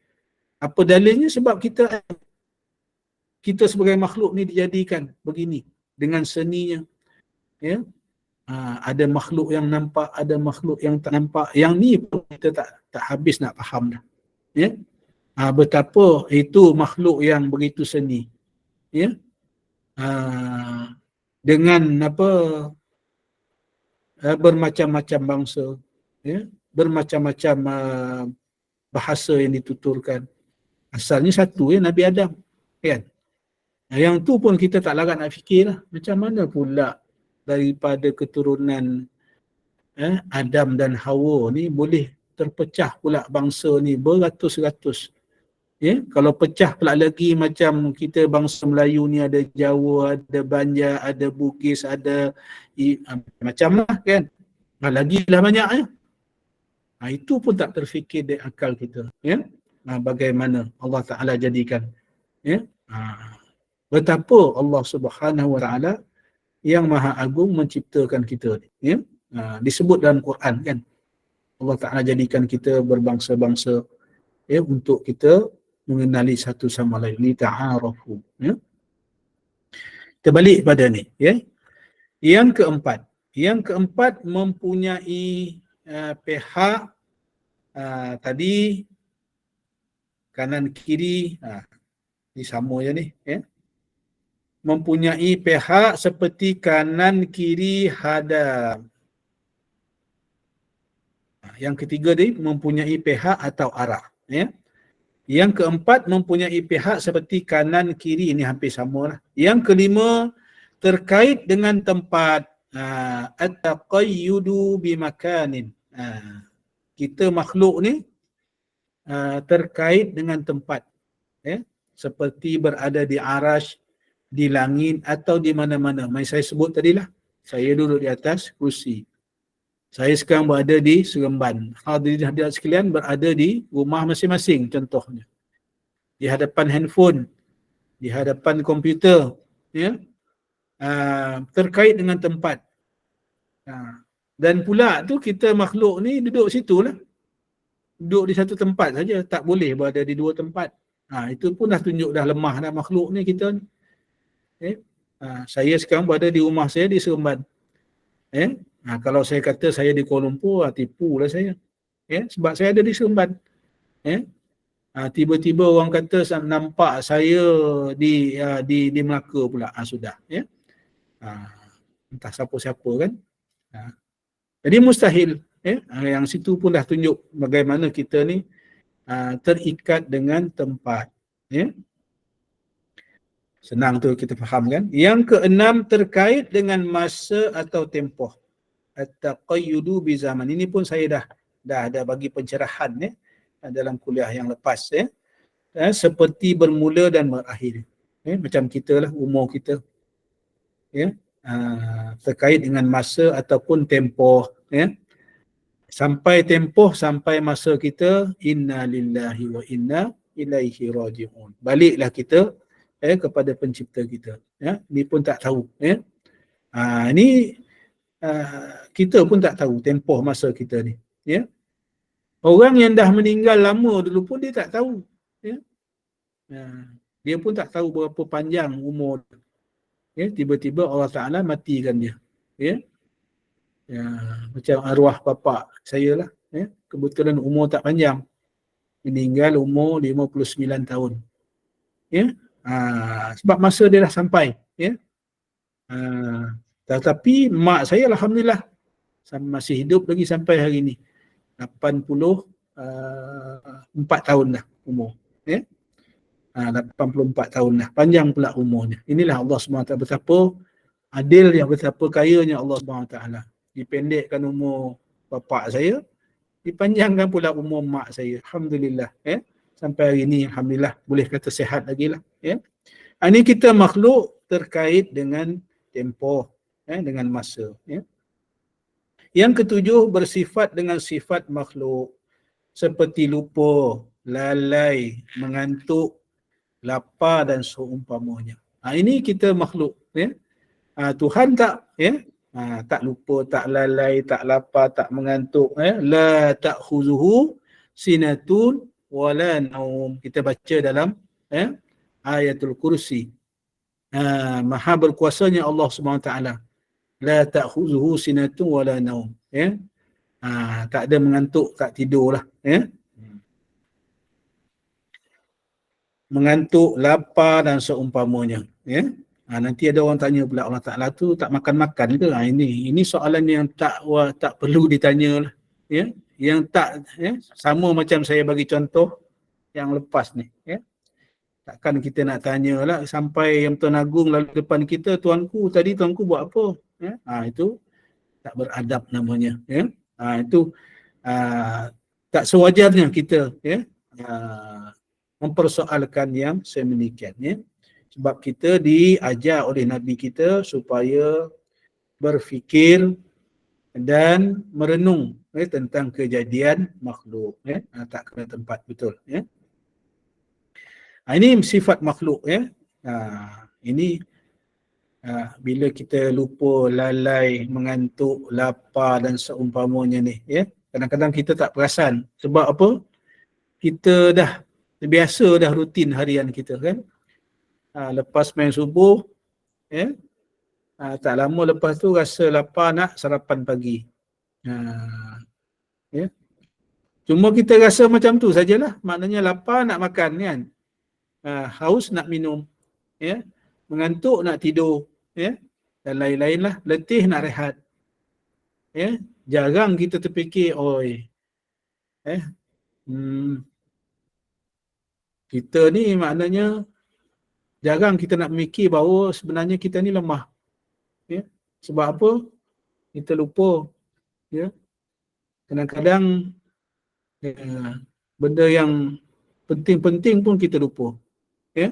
Apa dalilnya? Sebab kita sebagai makhluk ni dijadikan begini dengan seninya. Ada makhluk yang nampak, ada makhluk yang tak nampak. Yang ni pun kita tak habis nak faham dah. Betapa itu makhluk yang begitu seni. Dengan bermacam-macam bangsa, bermacam-macam bahasa yang dituturkan. Asalnya satu, Nabi Adam, kan? Yang tu pun kita tak larat nak fikirlah. Macam mana pula daripada keturunan Adam dan Hawa ni boleh terpecah pula bangsa ni beratus-ratus. Kalau pecah pula lagi macam kita bangsa Melayu ni ada Jawa, ada Banjar, ada Bugis, ada macam lah, kan? Lagilah banyaknya. Itu pun tak terfikir dari akal kita. Bagaimana Allah Ta'ala jadikan. Betapa Allah Subhanahu Wa Ta'ala yang Maha Agung menciptakan kita. Disebut dalam Quran, kan? Allah Ta'ala jadikan kita berbangsa-bangsa untuk kita mengenali satu sama lain. Li ta'arafu. Kita balik pada ni. Yang keempat mempunyai pihak tadi kanan kiri, ni sama je ni. Mempunyai pihak seperti kanan kiri hadam. Yang ketiga ni mempunyai pihak atau arah. Yang keempat mempunyai pihak seperti kanan kiri, ini hampir sama lah. Yang kelima terkait dengan tempat, at-taqayyudu bimakanin. Kita makhluk ni terkait dengan tempat, seperti berada di arash, di langit atau di mana-mana. Saya sebut tadilah, saya duduk di atas kursi. Saya sekarang berada di Seremban. Hadirin sekalian berada di rumah masing-masing contohnya. Di hadapan handphone, di hadapan komputer, terkait dengan tempat. Dan pula tu kita makhluk ni duduk situ lah. Duduk di satu tempat saja, tak boleh berada di dua tempat. Itu pun dah tunjuk dah lemah dah makhluk ni kita ni. Saya sekarang berada di rumah saya di Seremban. Kalau saya kata saya di Kuala Lumpur, tipulah saya. Sebab saya ada di Seremban. Tiba-tiba orang kata nampak saya di Melaka pula. Sudah. Entah siapa-siapa kan. Jadi mustahil. Yang situ pun dah tunjuk bagaimana kita ni terikat dengan tempat. Senang tu kita faham, kan? Yang keenam terkait dengan masa atau tempoh. At-taqayyudu bi zaman. Ini pun saya dah ada bagi pencerahan dalam kuliah yang lepas, seperti bermula dan berakhir. Macam kita lah, umur kita. Terkait dengan masa ataupun tempoh. Sampai tempoh, sampai masa kita, inna lillahi wa inna ilaihi raji'un. Baliklah kita kepada pencipta kita. Ini pun tak tahu. Ini kita pun tak tahu tempoh masa kita ni. Orang yang dah meninggal lama dulu pun dia tak tahu. Dia pun tak tahu berapa panjang umur. Tiba-tiba Allah Ta'ala matikan dia. Macam arwah bapa saya lah. Kebetulan umur tak panjang. Meninggal umur 59 tahun. Sebab masa dia dah sampai. Tetapi mak saya alhamdulillah masih hidup lagi sampai hari ini. 84 tahun dah umur. Ya. 84 tahun dah. Panjang pula umurnya. Inilah Allah SWT betapa adilnya, betapa kayanya Allah SWT. Dipendekkan umur bapa saya, dipanjangkan pula umur mak saya. Alhamdulillah. Ya. Sampai hari ini alhamdulillah boleh kata sihat lagi lah. Ya. Ini kita makhluk terkait dengan tempoh, dengan masa. Ya. Yang ketujuh, bersifat dengan sifat makhluk seperti lupa, lalai, mengantuk, lapar dan seumpamanya. Ini kita makhluk. Ya. Tuhan tak, ya, tak lupa, tak lalai, tak lapar, tak mengantuk. La ta'khuzuhu sinatun wala naum. Kita baca dalam ayatul kursi. Maha berkuasanya Allah SWT. La ta'khuzuhu sinatun wala naum. Ya. Tak ada mengantuk, tak tidur lah. Ya. Mengantuk, lapar dan seumpamanya. Ya. Nanti ada orang tanya pula, Allah Ta'ala tu tak makan-makan ke? Ini soalan yang tak perlu ditanya lah. Ya. Yang tak, ya, sama macam saya bagi contoh yang lepas ni. Ya. Takkan kita nak tanya lah sampai yang Tuan Agung lalu depan kita, tuanku buat apa? Ya. Itu tak beradab namanya. Ya. Itu tak sewajarnya kita, ya, mempersoalkan yang sedemikian. Ya. Sebab kita diajar oleh Nabi kita supaya berfikir dan merenung tentang kejadian makhluk. Ya. Tak kena tempat betul. Ya. Ini sifat makhluk. Ya. Ini bila kita lupa, lalai, mengantuk, lapar dan seumpamanya ni. Ya. Kadang-kadang kita tak perasan. Sebab apa? Kita dah terbiasa dah rutin harian kita kan. Lepas main subuh, ya, tak lama lepas tu rasa lapar nak sarapan pagi. Ya. Cuma kita rasa macam tu sajalah. Maknanya lapar nak makan kan. Haus nak minum. Ya. Mengantuk nak tidur. Ya. Dan lain-lain lah. Letih nak rehat. Ya. Jarang kita terfikir, kita ni maknanya jarang kita nak memikir bahawa sebenarnya kita ni lemah. Ya. Sebab apa? Kita lupa. Ya. Kadang-kadang benda yang penting-penting pun kita lupa. Ya.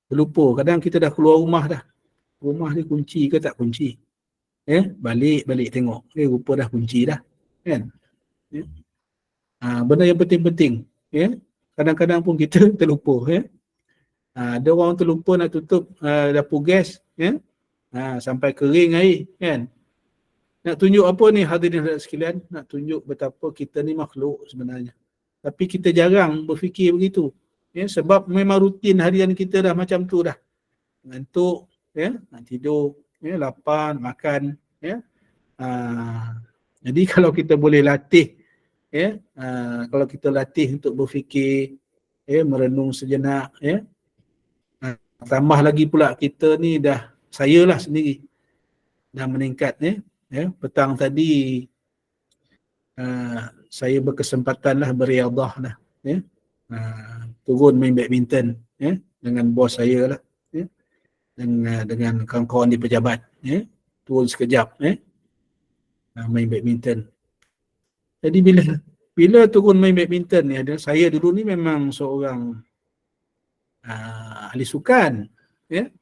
Lupa. Kadang kita dah keluar rumah dah. Rumah ni kunci ke tak kunci? Ya. Balik tengok. Rupa dah kunci dah. Kan? Ya. Benda yang penting-penting. Ya. Kadang-kadang pun kita terlupa. Ya. Ada orang terlupa nak tutup dapur gas. Ya. Sampai kering air. Kan? Nak tunjuk apa ni hadirin sekalian? Nak tunjuk betapa kita ni makhluk sebenarnya. Tapi kita jarang berfikir begitu. Ya. Sebab memang rutin harian kita dah macam tu dah. Ngantuk. Ya. Nak tidur. Ya. Lapar, makan. Ya. Jadi kalau kita boleh latih, ya, kalau kita latih untuk berfikir, ya, merenung sejenak, ya, tambah lagi pula kita ni dah, saya lah sendiri dah meningkat. Ya. Petang tadi saya berkesempatan lah beriadah lah, ya, turun main badminton, ya, dengan bos saya lah, ya, dengan kawan-kawan di pejabat, ya, turun sekejap, ya, main badminton. Jadi bila turun main badminton ni, saya dulu ni memang seorang ahli sukan. Ya.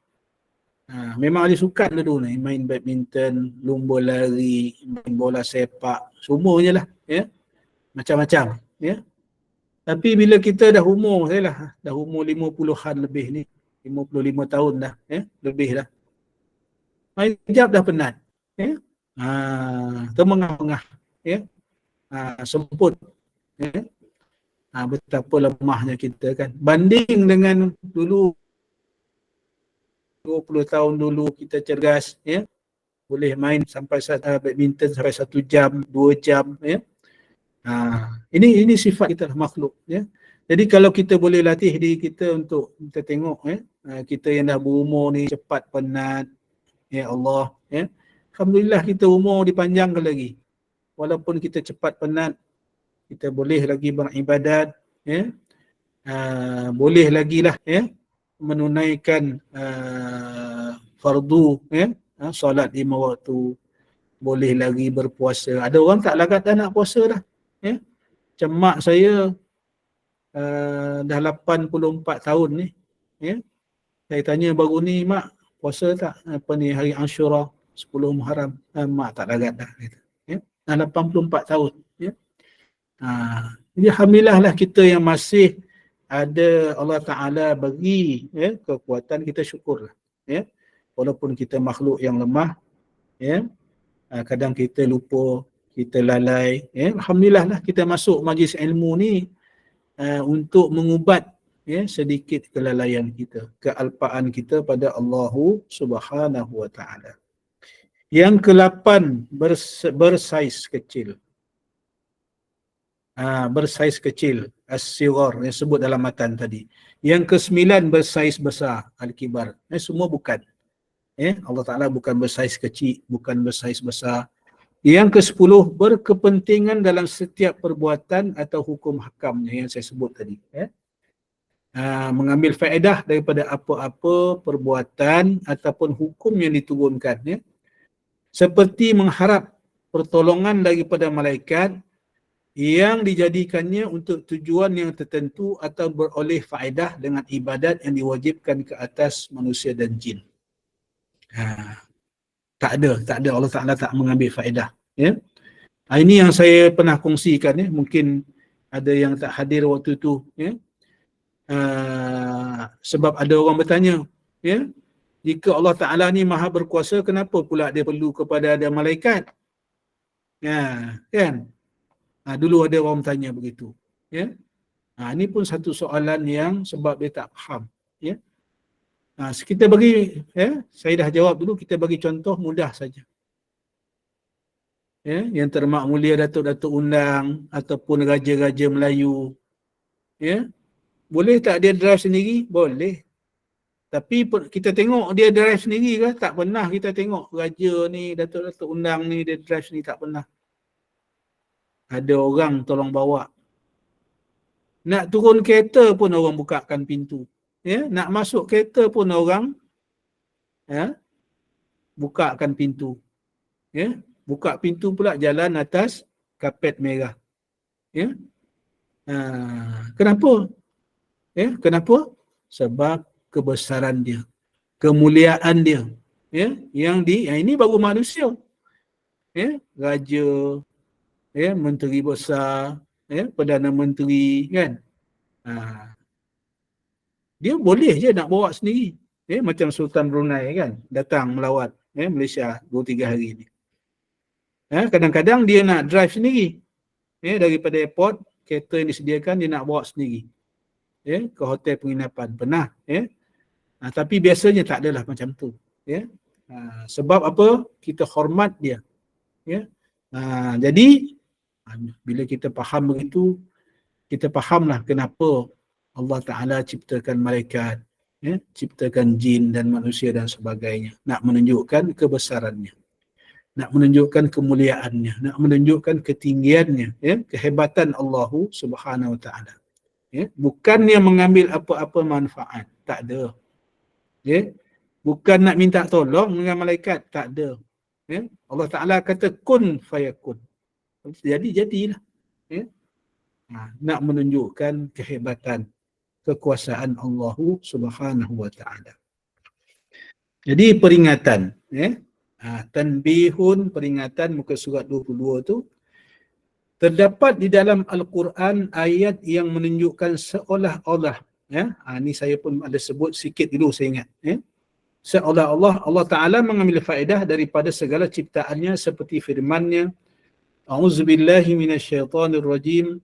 Memang ahli sukan dulu ni, main badminton, lumba lari, main bola sepak, semuanya lah. Ya. Macam-macam. Ya. Tapi bila kita dah umur, saya lah, dah umur 50-an lebih ni, 55 tahun dah, ya, lebih dah. Main kejap dah penat. Ya. Termengah-engah. Ya. Semput. Ya. Betapa lemahnya kita kan. Banding dengan dulu 20 tahun dulu kita cergas, ya. Boleh main sampai badminton sampai 1 jam, 2 jam, ya. Ini sifat kita makhluk, ya. Jadi kalau kita boleh latih diri kita untuk kita tengok, ya, kita yang dah berumur ni cepat penat, ya Allah, ya. Alhamdulillah kita umur dipanjangkan lagi. Walaupun kita cepat penat, kita boleh lagi beribadat, ya. Boleh lagi lah, ya, menunaikan fardu, ya, solat 5 waktu, boleh lagi berpuasa. Ada orang tak lagat dah nak puasa dah, ya. Macam mak saya dah 84 tahun ni, ya. Saya tanya baru ni, mak puasa tak apa ni hari Ashura 10 Muharram? Mak tak lagat dah, ya. Dah 84 tahun, ya. Jadi alhamdulillah lah kita yang masih ada Allah Ta'ala bagi, ya, kekuatan, kita syukurlah, ya. Walaupun kita makhluk yang lemah, ya, kadang kita lupa, kita lalai, ya. Alhamdulillah lah kita masuk majlis ilmu ni untuk mengubat, ya, sedikit kelalaian kita, kealpaan kita pada Allahu Subhanahu Wa Ta'ala. Yang ke-8 bersaiz kecil. Bersaiz kecil, as-sighar yang sebut dalam matan tadi. Yang ke-9 bersaiz besar, al-kibar. Semua bukan. Allah Ta'ala bukan bersaiz kecil, bukan bersaiz besar. Yang ke-10 berkepentingan dalam setiap perbuatan atau hukum hakamnya yang saya sebut tadi. Mengambil faedah daripada apa-apa perbuatan ataupun hukum yang diturunkan. Seperti mengharap pertolongan daripada malaikat yang dijadikannya untuk tujuan yang tertentu atau beroleh faedah dengan ibadat yang diwajibkan ke atas manusia dan jin. Tak ada Allah Ta'ala tak mengambil faedah, ya. Ini yang saya pernah kongsikan, ya. Mungkin ada yang tak hadir waktu tu, ya. Sebab ada orang bertanya, ya, jika Allah Ta'ala ni maha berkuasa, kenapa pula dia perlu kepada ada malaikat? Kan? Dulu ada orang tanya begitu, ya. Ini pun satu soalan yang sebab dia tak faham, ya. Kita bagi, ya, saya dah jawab dulu, kita bagi contoh mudah saja. Ya, yang termak mulia Datuk-Datuk Undang ataupun raja-raja Melayu, ya, boleh tak dia drive sendiri? Boleh. Tapi kita tengok dia drive sendiri ke? Tak pernah kita tengok raja ni, Datuk-Datuk Undang ni dia drive sendiri, tak pernah. Ada orang tolong bawa. Nak turun kereta pun orang bukakan pintu. Ya, nak masuk kereta pun orang, ya, bukakan pintu. Ya, buka pintu pula jalan atas kapet merah. Ya. Kenapa? Ya, kenapa? Sebab kebesaran dia, kemuliaan dia. Ya, yang ini baru manusia. Ya, raja, ya, menteri besar, ya, perdana menteri, kan. Dia boleh je nak bawa sendiri. Ya, macam Sultan Brunei, kan, datang melawat, ya, Malaysia 2-3 hari ni. Ya, kadang-kadang dia nak drive sendiri. Ya, daripada airport, kereta yang disediakan dia nak bawa sendiri. Ya, ke hotel penginapan. Pernah, ya. Tapi biasanya tak adalah macam tu. Ya. Sebab apa? Kita hormat dia. Ya. Jadi bila kita faham begitu, kita fahamlah kenapa Allah Ta'ala ciptakan malaikat, ya, ciptakan jin dan manusia dan sebagainya. Nak menunjukkan kebesarannya, nak menunjukkan kemuliaannya, nak menunjukkan ketinggiannya, ya, kehebatan Allah Subhanahu Wa Ta'ala. Ya, bukannya mengambil apa-apa manfaat, tak ada. Ya, bukan nak minta tolong dengan malaikat, tak ada. Ya, Allah Ta'ala kata kun fayakun. Jadilah. Ya. Nak menunjukkan kehebatan, kekuasaan Allah Subhanahu Wa Ta'ala. Jadi peringatan, ya. Tanbihun, peringatan, muka surat 22 tu. Terdapat di dalam Al-Quran ayat yang menunjukkan seolah-olah, ya. Ni saya pun ada sebut sikit dulu, saya ingat, ya. Seolah-olah Allah Ta'ala mengambil faedah daripada segala ciptaannya seperti firman-Nya, A'udzubillahi minasyaitonirrajim,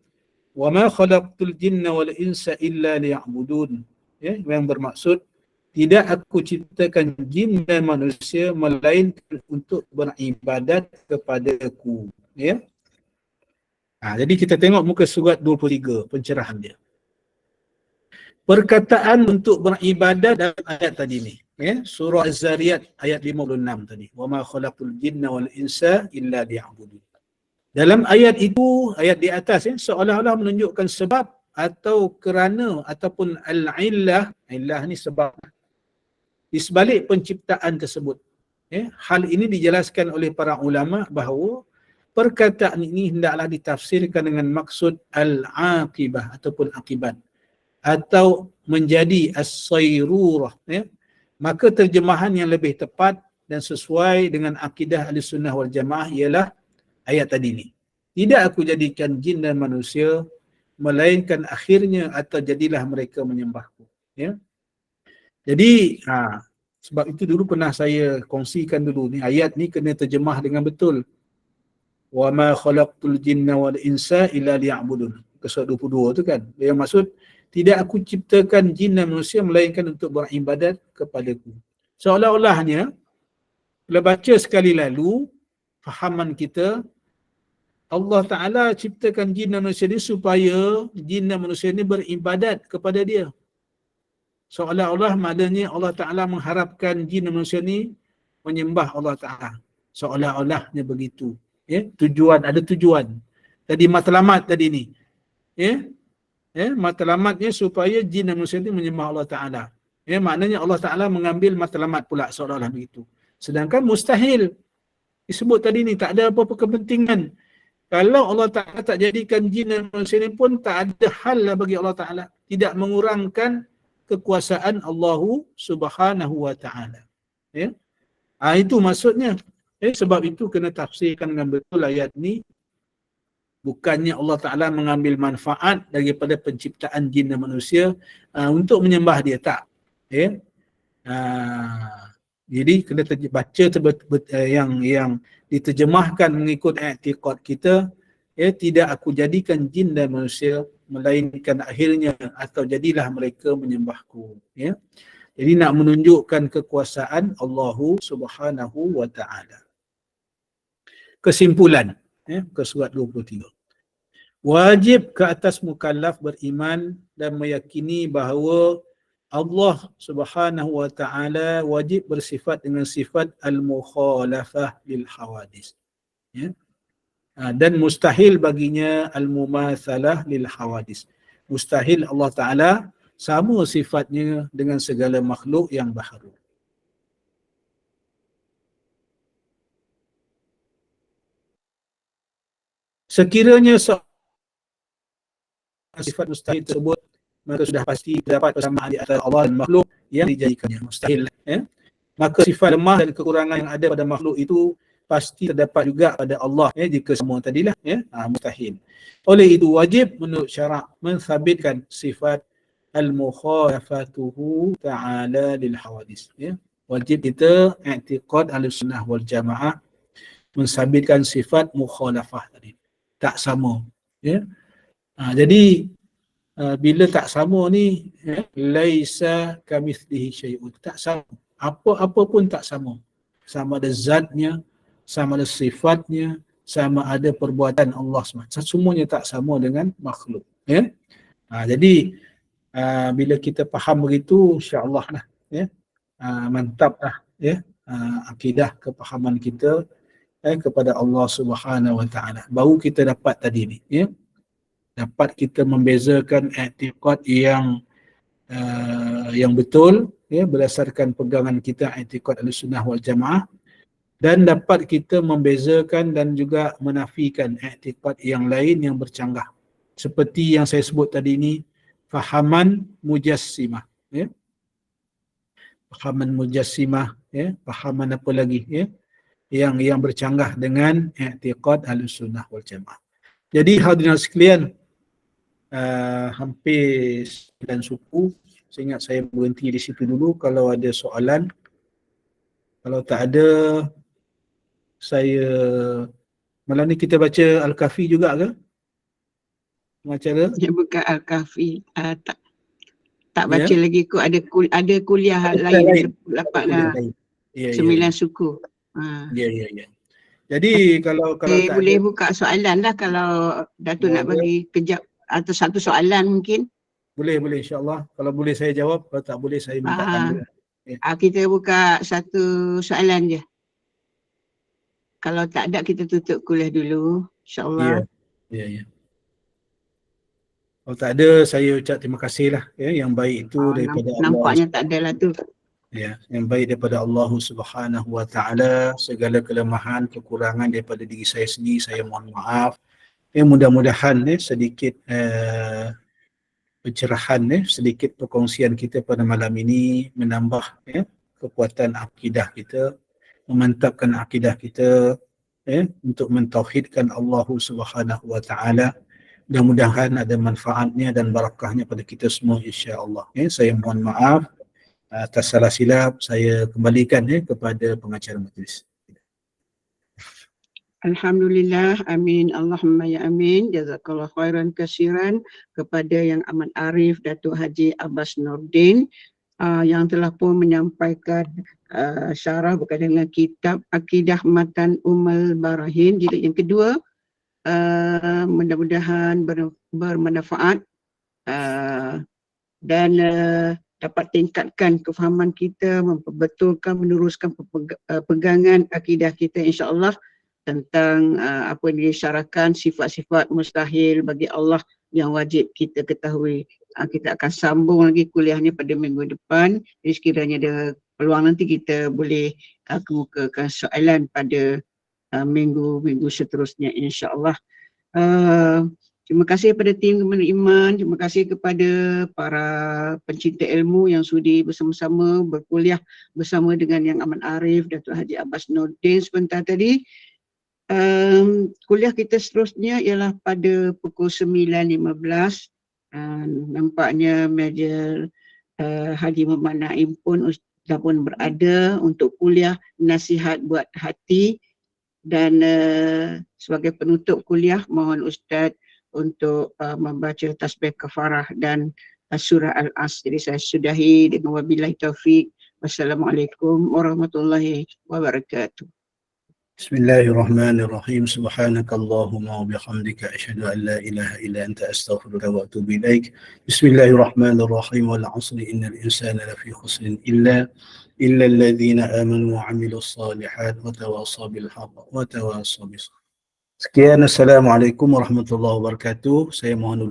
wa ma khalaqtul jinna wal insa illa liya'budun. Ya, yang bermaksud tidak aku ciptakan jin dan manusia melainkan untuk beribadat kepadaku. Ya. Jadi kita tengok muka surat 23, pencerahan dia. perkataan untuk beribadat dalam ayat tadi ni. Surah Az-Zariyat ayat 56 tadi. Wa ma khalaqul jinna wal insa illa liya'budun. Dalam ayat itu, ayat di atas seolah-olah menunjukkan sebab atau kerana ataupun al-illah, illah ni sebab di sebalik penciptaan tersebut. Hal ini dijelaskan oleh para ulama bahawa perkataan ini hendaklah ditafsirkan dengan maksud al-aqibah ataupun akibat atau menjadi as-sayrurah. Maka terjemahan yang lebih tepat dan sesuai dengan akidah Ahlussunnah wal Jamaah ialah ayat tadi ni. Tidak aku jadikan jin dan manusia melainkan akhirnya atau jadilah mereka menyembahku. Jadi sebab itu dulu pernah saya kongsikan dulu ni, ayat ni kena terjemah dengan betul. Wa ma khalaqtul jinna wal insa illa liya'budun. Surah 22 tu kan. Yang maksud tidak aku ciptakan jin dan manusia melainkan untuk beribadat kepadaku. Seolah-olahnya bila baca sekali lalu fahaman kita, Allah Ta'ala ciptakan jin dan manusia ni supaya jin dan manusia ni beribadat kepada dia. Seolah-olah maknanya Allah Ta'ala mengharapkan jin dan manusia ni menyembah Allah Ta'ala. Seolah-olahnya begitu. Tujuan, ada tujuan. Tadi matlamat tadi ni. Matlamatnya supaya jin dan manusia ni menyembah Allah Ta'ala. Maknanya Allah Ta'ala mengambil matlamat pula seolah-olah begitu. Sedangkan mustahil. Disebut tadi ni tak ada apa-apa kepentingan. Kalau Allah Ta'ala tak jadikan jin dan manusia ni pun tak ada hal lah bagi Allah Ta'ala. Tidak mengurangkan kekuasaan Allah Subhanahu wa Ta'ala. Itu maksudnya. Sebab itu kena tafsirkan dengan betul ayat ni. Bukannya Allah Ta'ala mengambil manfaat daripada penciptaan jin dan manusia untuk menyembah dia. Tak. Jadi kena baca yang diterjemahkan mengikut i'tiqad kita. Tidak aku jadikan jin dan manusia melainkan akhirnya atau jadilah mereka menyembahku. Jadi nak menunjukkan kekuasaan Allah Subhanahu wa Ta'ala. Kesimpulan ke surat 23. Wajib ke atas mukallaf beriman dan meyakini bahawa Allah Subhanahu wa Ta'ala wajib bersifat dengan sifat al-mukhalafah lil hawadis. Dan mustahil baginya al-mumatsalah lil hawadis. Mustahil Allah Ta'ala sama sifatnya dengan segala makhluk yang baharu. Sekiranya sifat mustahil tersebut, maka sudah pasti terdapat persamaan di antara Allah dan makhluk yang dijadikannya. Mustahil. Maka sifat lemah dan kekurangan yang ada pada makhluk itu pasti terdapat juga pada Allah. Jika semua tadilah mustahil. Oleh itu wajib menurut syarak mensabitkan sifat al-mukhalafatuhu ta'ala lil hawadis. Wajib kita i'tiqad Ahlussunnah wal Jamaah mensabitkan sifat mukhalafah tadi. Tak sama. Jadi bila tak sama ni, laisa kamitslihi syai'un, tak sama. Apa-apa pun tak sama. Sama ada zatnya, sama ada sifatnya, sama ada perbuatan Allah SWT. Semuanya tak sama dengan makhluk. Jadi bila kita faham begitu, insya-Allah lah, mantap lah, akidah kepahaman kita kepada Allah Subhanahu wa Ta'ala. Baru kita dapat tadi ni, dapat kita membezakan i'tiqad yang betul, berdasarkan pegangan kita i'tiqad Ahlussunnah wal Jamaah, dan dapat kita membezakan dan juga menafikan i'tiqad yang lain yang bercanggah. Seperti yang saya sebut tadi ni, fahaman mujassimah. Fahaman mujassimah, fahaman apa lagi, yang bercanggah dengan i'tiqad Ahlussunnah wal Jamaah. Jadi hadirin sekalian, hampir 9 suku. Saya ingat saya berhenti di situ dulu. Kalau ada soalan, kalau tak ada, saya malam ni kita baca Al-Kahfi juga ke? Pengacara? Dia bukan Al-Kahfi. Tak baca lagi kot. Ada kuliah lain. Dapatlah 9 suku. Ya. Jadi kalau tak boleh ada, buka soalan lah kalau Datuk nak bagi kejap atau satu soalan mungkin. Boleh insya-Allah. Kalau boleh saya jawab, kalau tak boleh saya minta tanda. Kita buka satu soalan je. Kalau tak ada kita tutup kuliah dulu, insya-Allah. Ya. Kalau tak ada, saya ucap terima kasih lah. Yang baik itu daripada Allah. Nampaknya tak ada lah tu. Yang baik daripada Allah Subhanahu Wa Taala. Segala kelemahan, kekurangan daripada diri saya sendiri, saya mohon maaf. Mudah-mudahan sedikit pencerahan, sedikit perkongsian kita pada malam ini menambah kekuatan akidah kita, memantapkan akidah kita untuk mentauhidkan Allah Subhanahu Wa Taala. Mudah-mudahan ada manfaatnya dan barakahnya pada kita semua insya-Allah. Saya mohon maaf atas salah silap. Saya kembalikan kepada pengacara majlis. Alhamdulillah, amin, Allahumma ya amin. Jazakallah khairan kasiran kepada Yang Amat Arif Datuk Haji Abbas Nordin yang telah pun menyampaikan syarah berkaitan dengan kitab Akidah Matan Ummul Barahin jilid yang kedua. Mudah-mudahan bermanfaat dan dapat tingkatkan kefahaman kita, memperbetulkan, meneruskan pegangan akidah kita insya-Allah tentang apa yang disyarahkan sifat-sifat mustahil bagi Allah yang wajib kita ketahui. Kita akan sambung lagi kuliahnya pada minggu depan. Jadi sekiranya ada peluang nanti kita boleh kemukakan soalan pada minggu-minggu seterusnya insya-Allah. Terima kasih kepada tim Gemana Iman, terima kasih kepada para pencinta ilmu yang sudi bersama-sama berkuliah bersama dengan Yang Amat Arif Datuk Haji Abbas Nordin sebentar tadi. Kuliah kita seterusnya ialah pada pukul 9.15. Nampaknya meja Haji Muhammad Naim pun dah pun berada untuk kuliah nasihat buat hati. Dan sebagai penutup kuliah, mohon Ustaz untuk membaca tasbih kafarah dan surah Al-As. Jadi saya sudahi dengan wabillahi taufiq. Wassalamualaikum warahmatullahi wabarakatuh. Bismillahirrahmanirrahim. Subhanakallahumma wa bihamdika asyhadu an la ilaha illa anta astaghfiruka wa atubu ilaik. Bismillahirrahmanirrahim. Wal 'asri innal insana lafi khusrin illa alladhina amanu wa 'amilus shalihat wa tawassaw bil haqq wa tawassaw bis sabr. Sekian, assalamualaikum warahmatullahi wabarakatuh. Saya mohon